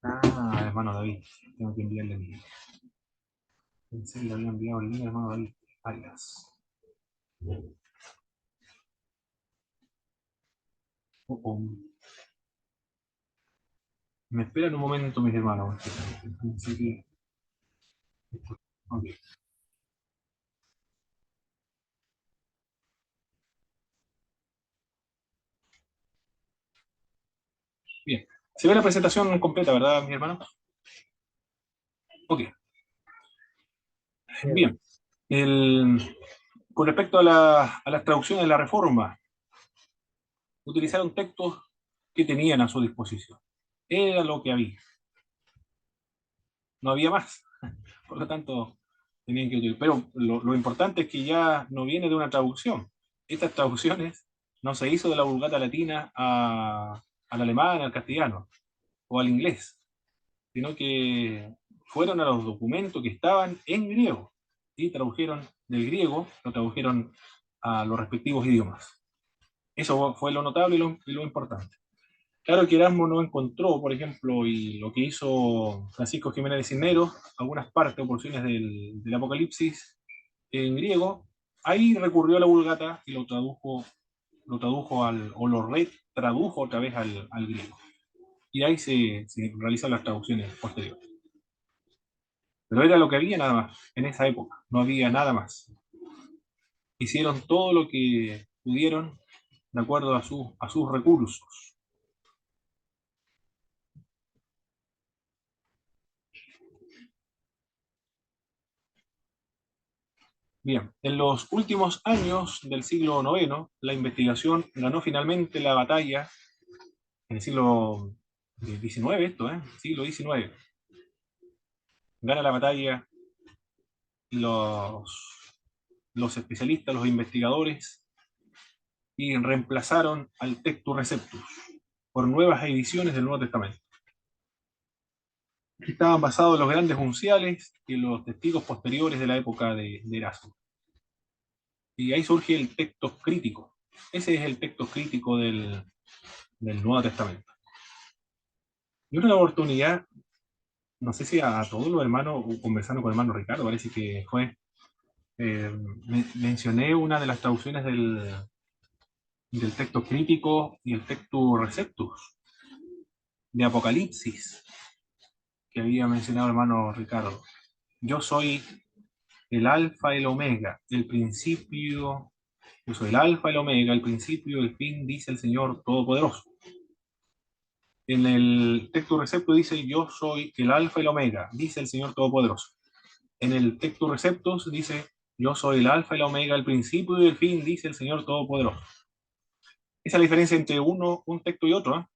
A: Ah, hermano David, tengo que enviarle el link. Pensé que le había enviado el link, hermano David Arias. Oh, oh. Me esperan un momento, mis hermanos. Pensé que... Ok, bien. Se ve la presentación completa, ¿verdad, mis hermanos? Ok, bien. Con respecto a las traducciones de la Reforma, utilizaron textos que tenían a su disposición. Era lo que había. No había más. Por lo tanto, tenían que utilizar. Pero lo importante es que ya no viene de una traducción. Estas traducciones no se hizo de la Vulgata Latina al alemán, al castellano o al inglés, sino que fueron a los documentos que estaban en griego y tradujeron del griego, lo tradujeron a los respectivos idiomas. Eso fue lo notable y lo importante. Claro que Erasmo no encontró, por ejemplo, y lo que hizo Francisco Jiménez de Cisneros, algunas partes o porciones del Apocalipsis en griego, ahí recurrió a la Vulgata y lo tradujo o lo retradujo otra vez al griego. Y ahí se realizan las traducciones posteriores. Pero era lo que había nada más, en esa época, no había nada más. Hicieron todo lo que pudieron de acuerdo a sus recursos. Bien, en los últimos años del siglo IX, la investigación ganó finalmente la batalla, en el siglo XIX, siglo XIX. Gana la batalla los especialistas, los investigadores, y reemplazaron al Textus Receptus por nuevas ediciones del Nuevo Testamento. Estaban basados en los grandes unciales y los testigos posteriores de la época de Erasmo. Y ahí surge el texto crítico. Ese es el texto crítico del Nuevo Testamento. Y una oportunidad, no sé si a todos los hermanos, o conversando con el hermano Ricardo, parece que fue, mencioné una de las traducciones del texto crítico y el texto receptus de Apocalipsis, que había mencionado el hermano Ricardo. Yo soy el alfa y el omega, el principio, yo soy el alfa y el omega, el principio y el fin, dice el Señor Todopoderoso. En el texto recepto dice, yo soy el alfa y el omega, dice el Señor Todopoderoso. En el texto receptos dice, yo soy el alfa y el omega, el principio y el fin, dice el Señor Todopoderoso. Esa es la diferencia entre un texto y otro, ¿eh?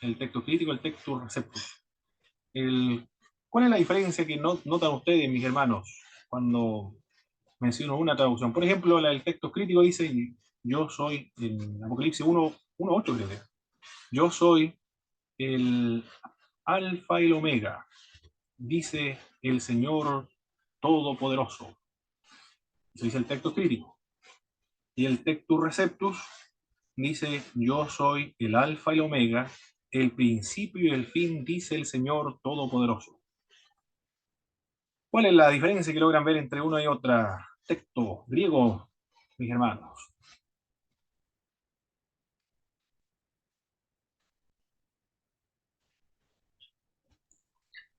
A: El texto crítico y el texto recepto. ¿Cuál es la diferencia que notan ustedes, mis hermanos, cuando menciono una traducción? Por ejemplo, la del texto crítico dice, yo soy, en Apocalipsis 1:8 creo que, yo soy el alfa y el omega, dice el Señor Todopoderoso. Eso dice el texto crítico. Y el textus receptus dice, yo soy el alfa y el omega, el principio y el fin, dice el Señor Todopoderoso. ¿Cuál es la diferencia que logran ver entre uno y otro texto griego, mis hermanos?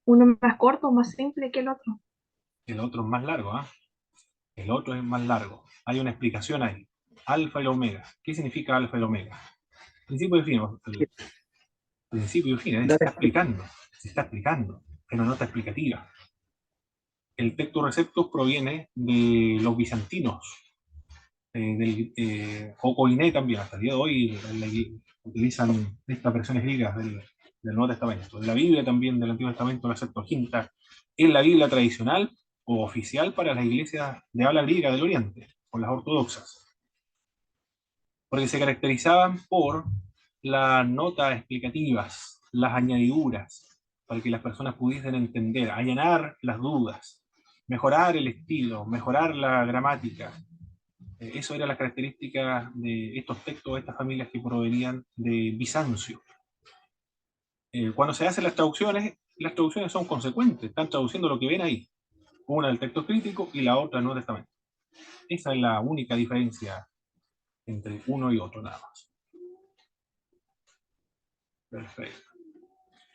B: Uno más corto, más simple que el otro.
A: El otro es más largo, ¿ah? El otro es más largo. Hay una explicación ahí. Alfa y omega. ¿Qué significa alfa y omega? Principio y fin. El principio y fin. Se está explicando, pero nota explicativa. El texto receptus proviene de los bizantinos, o Koiné también, hasta el día de hoy utilizan estas versiones griegas del Nuevo Testamento. De la Biblia también, del Antiguo Testamento, la Septuaginta, es la Biblia tradicional o oficial para las iglesias de habla griega del Oriente, o las ortodoxas, porque se caracterizaban por las notas explicativas, las añadiduras, para que las personas pudiesen entender, allanar las dudas, mejorar el estilo, mejorar la gramática. Eso era la característica de estos textos, de estas familias que provenían de Bizancio. Cuando se hacen las traducciones son consecuentes, están traduciendo lo que ven ahí. Una del texto crítico y la otra del Nuevo Testamento. Esa es la única diferencia entre uno y otro, nada más. Perfecto.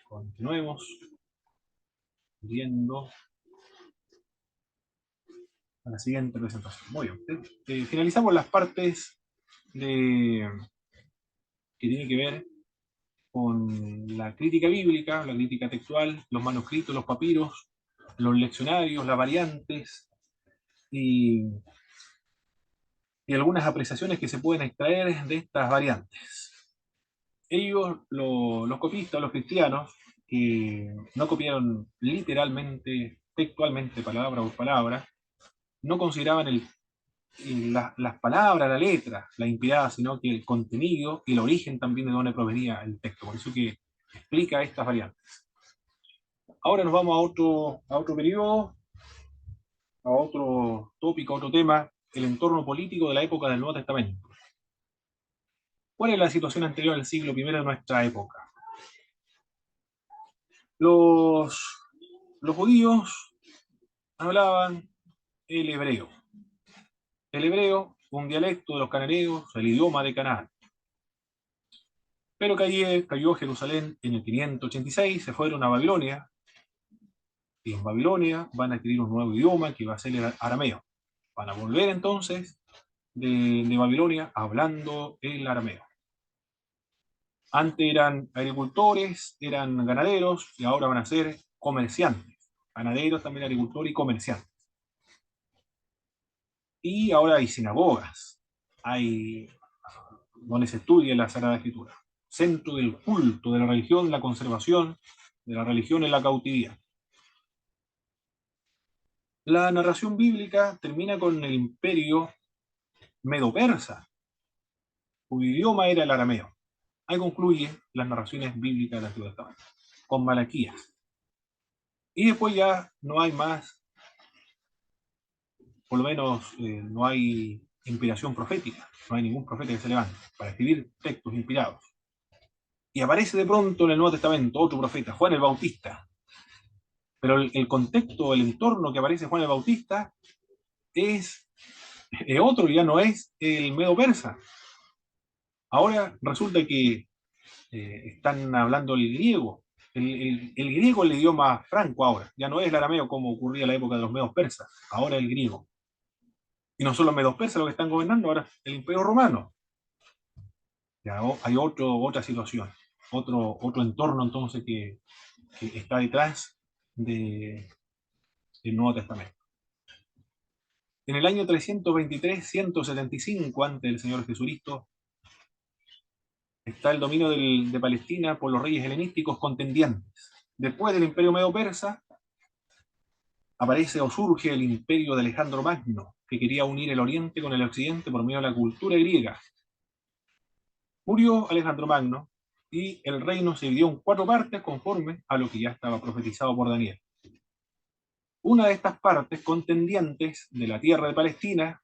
A: Continuemos viendo a la siguiente presentación. Muy bien. Finalizamos las partes que tienen que ver con la crítica bíblica, la crítica textual, los manuscritos, los papiros, los leccionarios, las variantes y algunas apreciaciones que se pueden extraer de estas variantes. Ellos, los copistas, los cristianos, que no copiaron literalmente, textualmente, palabra por palabra, no consideraban las palabras, la letra, la inspirada, sino que el contenido y el origen también de donde provenía el texto. Por eso que explica estas variantes. Ahora nos vamos a otro periodo, a otro tópico, a otro tema, el entorno político de la época del Nuevo Testamento. ¿Cuál es la situación anterior al siglo I de nuestra época? Los judíos hablaban el hebreo. El hebreo, un dialecto de los cananeos, el idioma de Canaán. Pero cayó Jerusalén en el 586, se fueron a Babilonia, y en Babilonia van a adquirir un nuevo idioma que va a ser el arameo. Van a volver entonces de Babilonia hablando el arameo. Antes eran agricultores, eran ganaderos, y ahora van a ser comerciantes. Ganaderos, también agricultores y comerciantes. Y ahora hay sinagogas, hay donde se estudia la Sagrada Escritura. Centro del culto, de la religión, la conservación de la religión en la cautividad. La narración bíblica termina con el imperio medo-persa, cuyo idioma era el arameo. Ahí concluye las narraciones bíblicas del Antiguo Testamento, con Malaquías. Y después ya no hay más, por lo menos no hay inspiración profética, no hay ningún profeta que se levante para escribir textos inspirados. Y aparece de pronto en el Nuevo Testamento otro profeta, Juan el Bautista. Pero el contexto, el entorno que aparece Juan el Bautista es otro, ya no es el medo-persa. Ahora resulta que están hablando el griego. El griego es el idioma franco ahora, ya no es el arameo como ocurría en la época de los medos persas, ahora el griego. Y no son los medos persas los que están gobernando, ahora el imperio romano. Ya hay otra situación, otro entorno entonces que está detrás del Nuevo Testamento. En el año 323-175 antes del Señor Jesucristo, está el dominio de Palestina por los reyes helenísticos contendientes. Después del imperio medo-persa, aparece o surge el imperio de Alejandro Magno, que quería unir el oriente con el occidente por medio de la cultura griega. Murió Alejandro Magno y el reino se dividió en 4 partes conforme a lo que ya estaba profetizado por Daniel. Una de estas partes contendientes de la tierra de Palestina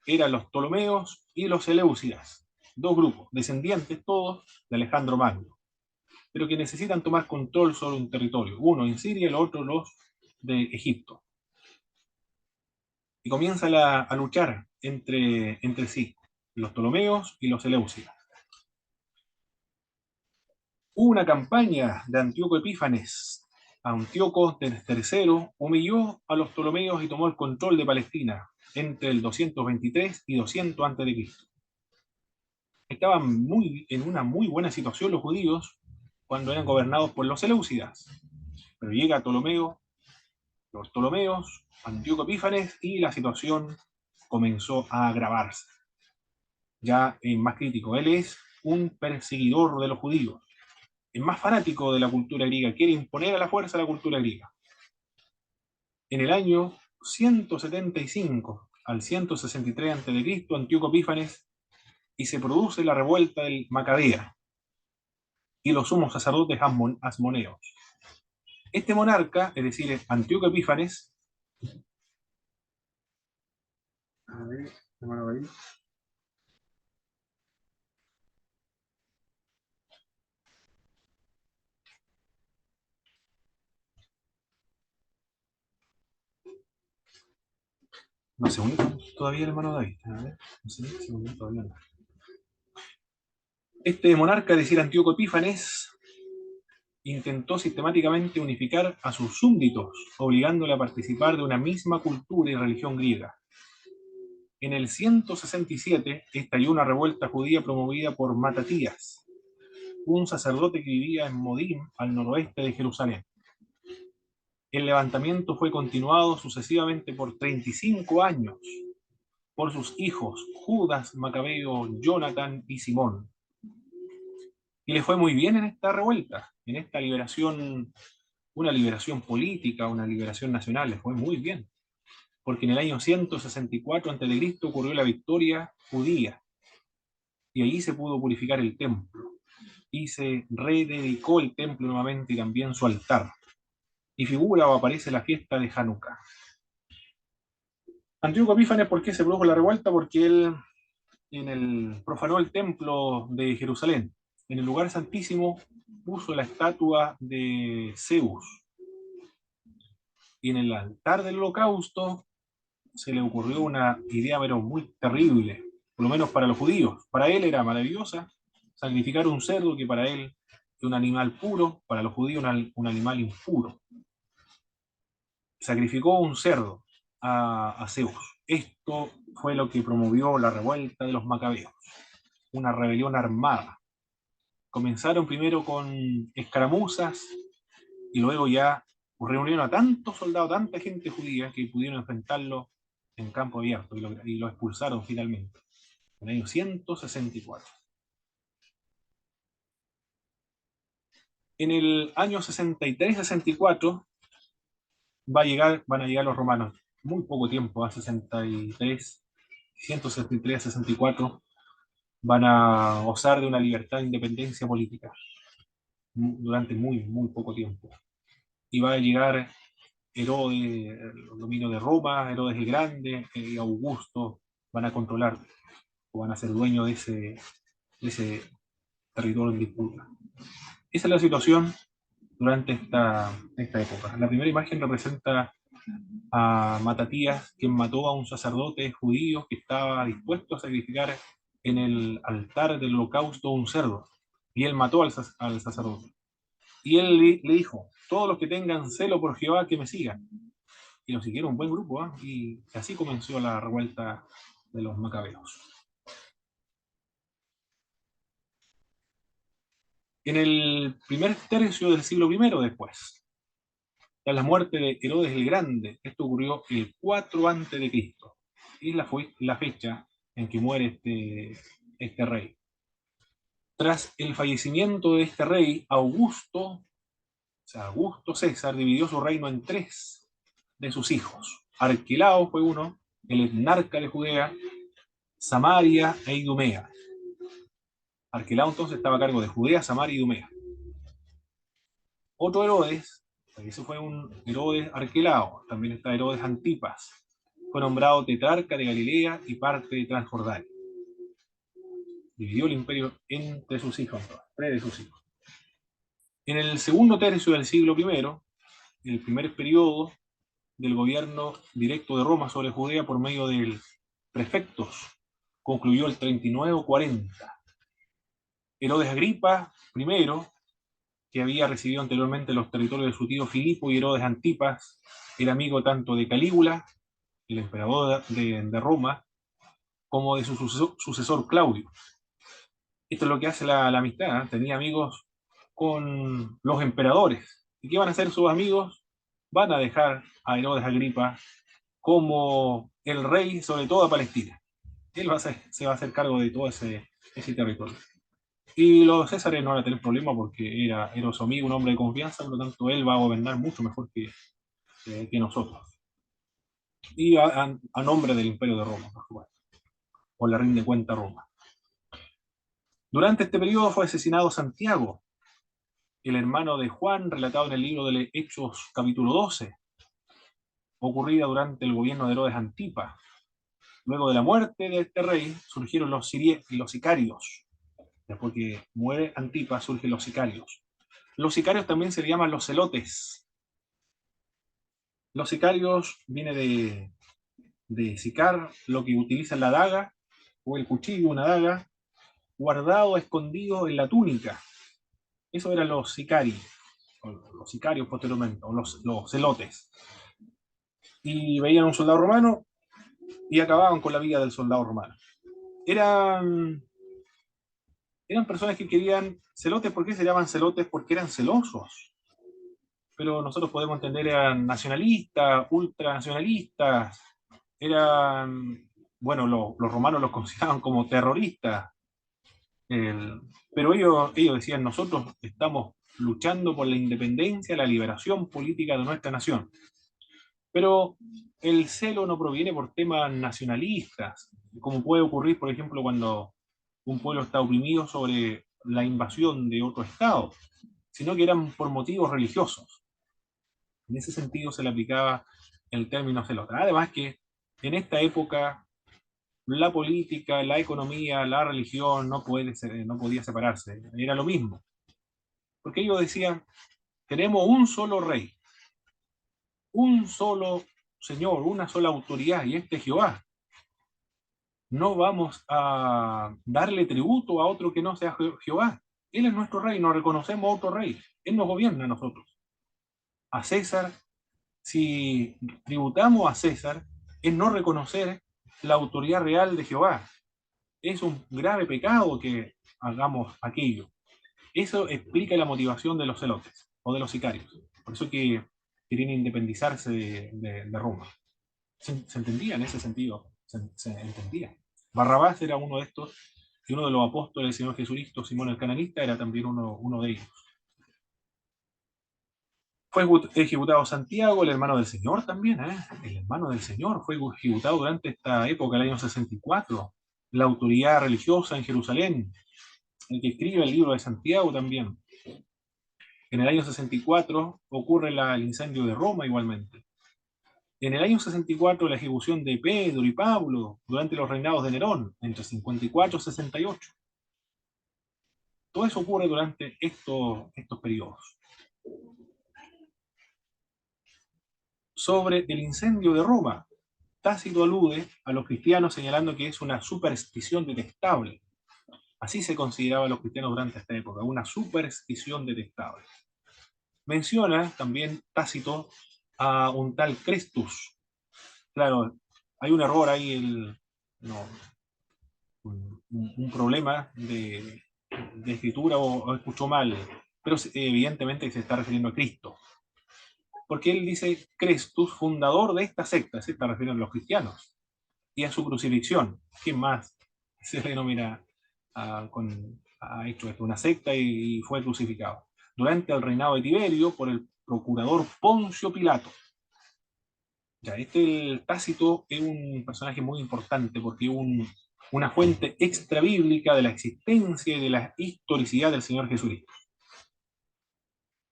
A: eran los Ptolomeos y los Seleucidas, 2 grupos, descendientes todos de Alejandro Magno, pero que necesitan tomar control sobre un territorio, uno en Siria y el otro los de Egipto. Y comienza a luchar entre sí, los Ptolomeos y los Seleucidas. Hubo una campaña de Antíoco Epífanes. Antíoco III humilló a los Ptolomeos y tomó el control de Palestina entre el 223 y 200 a.C. Estaban en una muy buena situación los judíos cuando eran gobernados por los Seleucidas. Pero llega Ptolomeo, los Ptolomeos, Antíoco Epífanes, y la situación comenzó a agravarse. Ya es más crítico, él es un perseguidor de los judíos, es más fanático de la cultura griega, quiere imponer a la fuerza la cultura griega. En el año 175 al 163 a.C., Antíoco Epífanes, y se produce la revuelta del Macabea y los sumos sacerdotes asmoneos. Este monarca, es decir, Antíoco Epífanes, a ver, ahí. No se unió todavía el hermano David. A ver, no sé, se unió todavía no. Este monarca, es decir, Antíoco Epífanes, intentó sistemáticamente unificar a sus súbditos, obligándole a participar de una misma cultura y religión griega. En el 167 estalló una revuelta judía promovida por Matatías, un sacerdote que vivía en Modim, al noroeste de Jerusalén. El levantamiento fue continuado sucesivamente por 35 años por sus hijos Judas, Macabeo, Jonatán y Simón. Y le fue muy bien en esta revuelta, en esta liberación, una liberación política, una liberación nacional, le fue muy bien. Porque en el año 164 a.C. ocurrió la victoria judía, y allí se pudo purificar el templo, y se rededicó el templo nuevamente y también su altar. Y figura o aparece la fiesta de Hanukkah. Antíoco Epífanes, ¿por qué se produjo la revuelta? Porque él profanó el templo de Jerusalén. En el lugar santísimo puso la estatua de Zeus. Y en el altar del holocausto se le ocurrió una idea pero muy terrible, por lo menos para los judíos. Para él era maravillosa sacrificar un cerdo, que para él es un animal puro, para los judíos un animal impuro. Sacrificó un cerdo a Zeus. Esto fue lo que promovió la revuelta de los macabeos, una rebelión armada. Comenzaron primero con escaramuzas y luego ya reunieron a tantos soldados, tanta gente judía, que pudieron enfrentarlo en campo abierto y lo expulsaron finalmente, en el año 164. En el año 63-64 van a llegar los romanos, muy poco tiempo, a 63, 163-64, van a gozar de una libertad e independencia política durante muy poco tiempo. Y va a llegar Herodes, el dominio de Roma, Herodes el Grande y Augusto van a controlar o van a ser dueños de ese territorio en disputa. Esa es la situación durante esta época. La primera imagen representa a Matatías, quien mató a un sacerdote judío que estaba dispuesto a sacrificar en el altar del holocausto un cerdo. Y él mató al sacerdote. Y él le dijo: todos los que tengan celo por Jehová, que me sigan. Y lo siguieron un buen grupo, ¿eh? Y así comenzó la revuelta de los macabeos. En el primer tercio del siglo I después, tras la muerte de Herodes el Grande, esto ocurrió el 4 a.C., y fue la fecha en que muere este rey. Tras el fallecimiento de este rey, Augusto César dividió su reino en 3 de sus hijos. Arquelao fue uno, el etnarca de Judea, Samaria e Idumea. Arquelao entonces estaba a cargo de Judea, Samaria y Idumea. Otro Herodes, ese fue un Herodes Arquelao, también está Herodes Antipas, fue nombrado tetrarca de Galilea y parte de Transjordania. Dividió el imperio entre sus hijos, 3 de sus hijos. En el segundo tercio del siglo I, el primer periodo del gobierno directo de Roma sobre Judea por medio de prefectos, concluyó el 39 o 40. Herodes Agripa I, que había recibido anteriormente los territorios de su tío Filipo, y Herodes Antipas, era amigo tanto de Calígula, el emperador de Roma, como de su sucesor Claudio. Esto es lo que hace la amistad, ¿eh? Tenía amigos con los emperadores. ¿Y qué van a hacer sus amigos? Van a dejar a Herodes Agripa como el rey sobre toda Palestina. Él se va a hacer cargo de todo ese territorio. Y los Césares no van a tener problema porque era su amigo, un hombre de confianza, por lo tanto él va a gobernar mucho mejor que nosotros. Y a nombre del Imperio de Roma, por supuesto, o le rinde cuenta a Roma. Durante este periodo fue asesinado Santiago, el hermano de Juan, relatado en el libro de Hechos capítulo 12, ocurrida durante el gobierno de Herodes Antipas. Luego de la muerte de este rey surgieron los sicarios. Después que muere Antipas, surgen los sicarios. Los sicarios también se llaman los celotes. Los sicarios viene de sicar, lo que utiliza la daga o el cuchillo, una daga, guardado, escondido en la túnica. Eso eran los sicarios, o los sicarios posteriormente, o los celotes. Y veían a un soldado romano y acababan con la vida del soldado romano. Eran personas que querían celotes. ¿Por qué se llaman celotes? Porque eran celosos. Pero nosotros podemos entender, eran nacionalistas, ultranacionalistas, eran, bueno, los romanos los consideraban como terroristas, El- pero ellos decían, nosotros estamos luchando por la independencia, la liberación política de nuestra nación. Pero el celo no proviene por temas nacionalistas, como puede ocurrir, por ejemplo, cuando un pueblo está oprimido sobre la invasión de otro estado, sino que eran por motivos religiosos. En ese sentido se le aplicaba el término celota. Además que en esta época la política, la economía, la religión no podía separarse, era lo mismo. Porque ellos decían, tenemos un solo rey, un solo Señor, una sola autoridad, y este es Jehová. No vamos a darle tributo a otro que no sea Jehová. Él es nuestro rey, no reconocemos a otro rey. Él nos gobierna a nosotros. A César, si tributamos a César, es no reconocer la autoridad real de Jehová. Es un grave pecado que hagamos aquello. Eso explica la motivación de los celotes o de los sicarios. Por eso que querían independizarse de Roma. Se entendía en ese sentido, se entendía. Barrabás era uno de estos, y uno de los apóstoles del Señor Jesucristo, Simón el Cananista, era también uno de ellos. Fue ejecutado Santiago, el hermano del Señor también, ¿eh? El hermano del Señor fue ejecutado durante esta época, el año 64. La autoridad religiosa en Jerusalén, el que escribe el libro de Santiago también. En el año 64 ocurre el incendio de Roma igualmente. En el año 64 la ejecución de Pedro y Pablo durante los reinados de Nerón, entre 54 y 68. Todo eso ocurre durante estos periodos. Sobre el incendio de Roma, Tácito alude a los cristianos señalando que es una superstición detestable. Así se consideraba a los cristianos durante esta época, una superstición detestable. Menciona también Tácito a un tal Crestus. Claro, hay un error ahí, no, un problema de escritura o escuchó mal, pero evidentemente se está refiriendo a Cristo. Porque él dice Crestus, fundador de esta secta, se está refiriendo a los cristianos, y a su crucifixión. ¿Quién más se denomina ha hecho esto? Una secta y fue crucificado. Durante el reinado de Tiberio, por el procurador Poncio Pilato. Ya, el Tácito es un personaje muy importante porque es una fuente extra bíblica de la existencia y de la historicidad del Señor Jesucristo.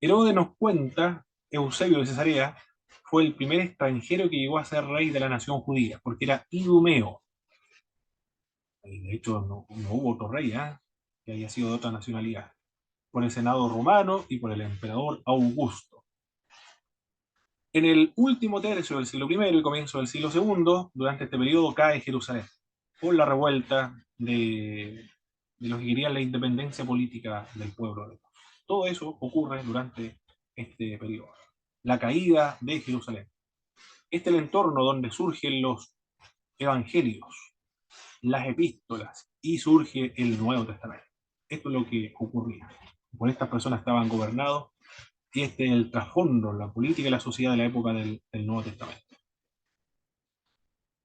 A: Herodes nos cuenta, Eusebio de Cesarea fue el primer extranjero que llegó a ser rey de la nación judía, porque era idumeo. Y de hecho, no hubo otro rey que haya sido de otra nacionalidad. Por el Senado romano y por el emperador Augusto. En el último tercio del siglo I y comienzo del siglo II, durante este periodo cae Jerusalén por la revuelta de los que querían la independencia política del pueblo de Dios. Todo eso ocurre durante este periodo. La caída de Jerusalén. Este es el entorno donde surgen los evangelios, las epístolas y surge el Nuevo Testamento. Esto es lo que ocurría. Por estas personas estaban gobernados y este es el trasfondo, la política y la sociedad de la época del Nuevo Testamento.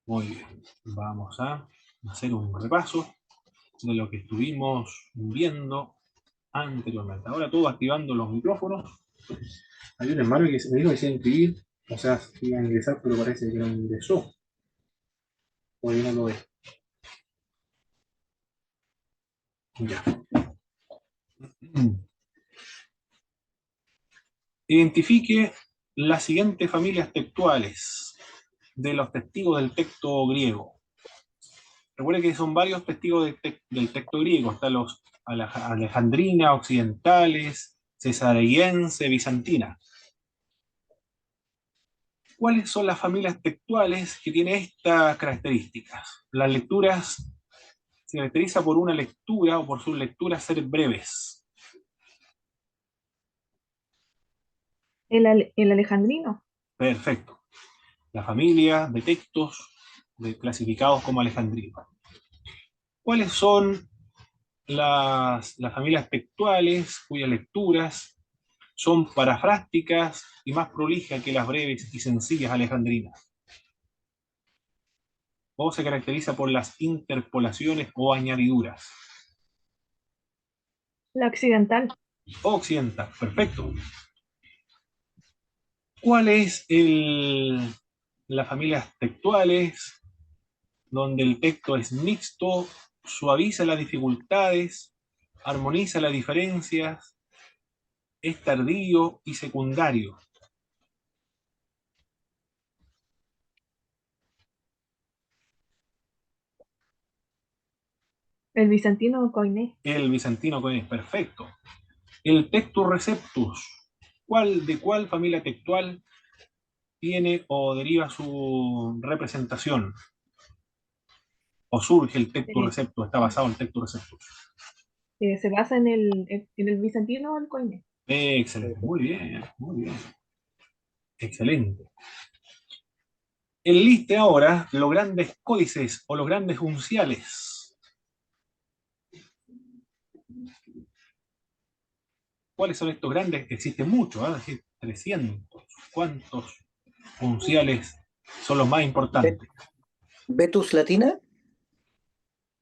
A: Muy bien, vamos a hacer un repaso de lo que estuvimos viendo anteriormente. Ahora todo activando los micrófonos. Hay un hermano que me dijo que se iba a inscribir, o sea, iba a ingresar, pero parece que no ingresó. O no lo ve. Ya. Identifique las siguientes familias textuales de los testigos del texto griego. Recuerde que son varios testigos del texto griego. Están los alejandrina, occidentales, cesariense, bizantina. ¿Cuáles son las familias textuales que tienen estas características? Las lecturas se caracteriza por una lectura o por sus lecturas ser breves.
B: El alejandrino.
A: Perfecto. La familia de textos clasificados como alejandrinos. ¿Cuáles son las familias textuales cuyas lecturas son parafrásticas y más prolijas que las breves y sencillas alejandrinas? O se caracteriza por las interpolaciones o añadiduras.
B: La occidental.
A: Occidental, perfecto. ¿Cuál es las familias textuales donde el texto es mixto, suaviza las dificultades, armoniza las diferencias, es tardío y secundario?
B: El bizantino Koiné.
A: El bizantino con es perfecto. El Textus Receptus, ¿de cuál familia textual tiene o deriva su representación? ¿O surge el Textus
B: Eh,
A: Receptus? Está basado en el Textus Receptus.
B: Se basa en el bizantino el Koiné.
A: Excelente, muy bien, muy bien. Excelente. Enliste ahora los grandes códices o los grandes unciales. ¿Cuáles son estos grandes? Existen muchos, ¿ah? Decir, 300. ¿Cuántos unciales son los más
D: Bet-
A: importantes?
D: Betus Latina,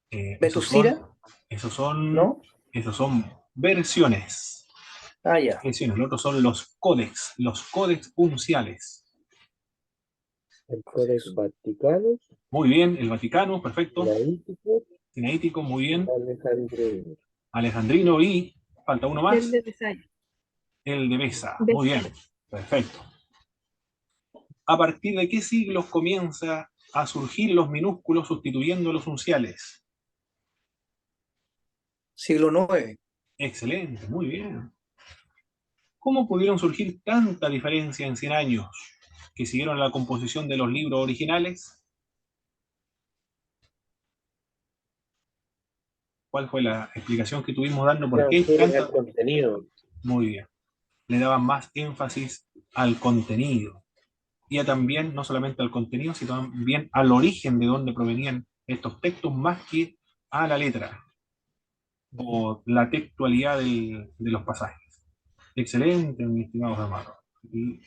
A: Esos
D: Betus
A: son,
D: Sira,
A: esos son,
D: ¿no?
A: esos son versiones.
D: Ah, ya.
A: Versiones. Los otros son los códex unciales.
C: El Codex Vaticano,
A: Muy bien, el Vaticano, perfecto.
C: Laítico,
A: Sinaítico, muy bien.
C: Alejandrino.
A: Alejandrino y falta uno
B: El
A: más,
B: de Besaya.
A: el de Besa. Muy bien,
B: Besaya.
A: perfecto. ¿A partir de qué siglos comienza a surgir los minúsculos sustituyendo a los unciales?
D: Siglo IX.
A: Excelente, muy bien. ¿Cómo pudieron surgir tanta diferencia en 100 años que siguieron la composición de los libros originales? ¿Cuál fue la explicación que tuvimos dando por qué
C: Transfieren el
A: tanta?
C: contenido.
A: Muy bien. Le daban más énfasis al contenido. Y también, no solamente al contenido, sino también al origen de dónde provenían estos textos, más que a la letra o la textualidad de los pasajes. Excelente, mi estimado hermano. Y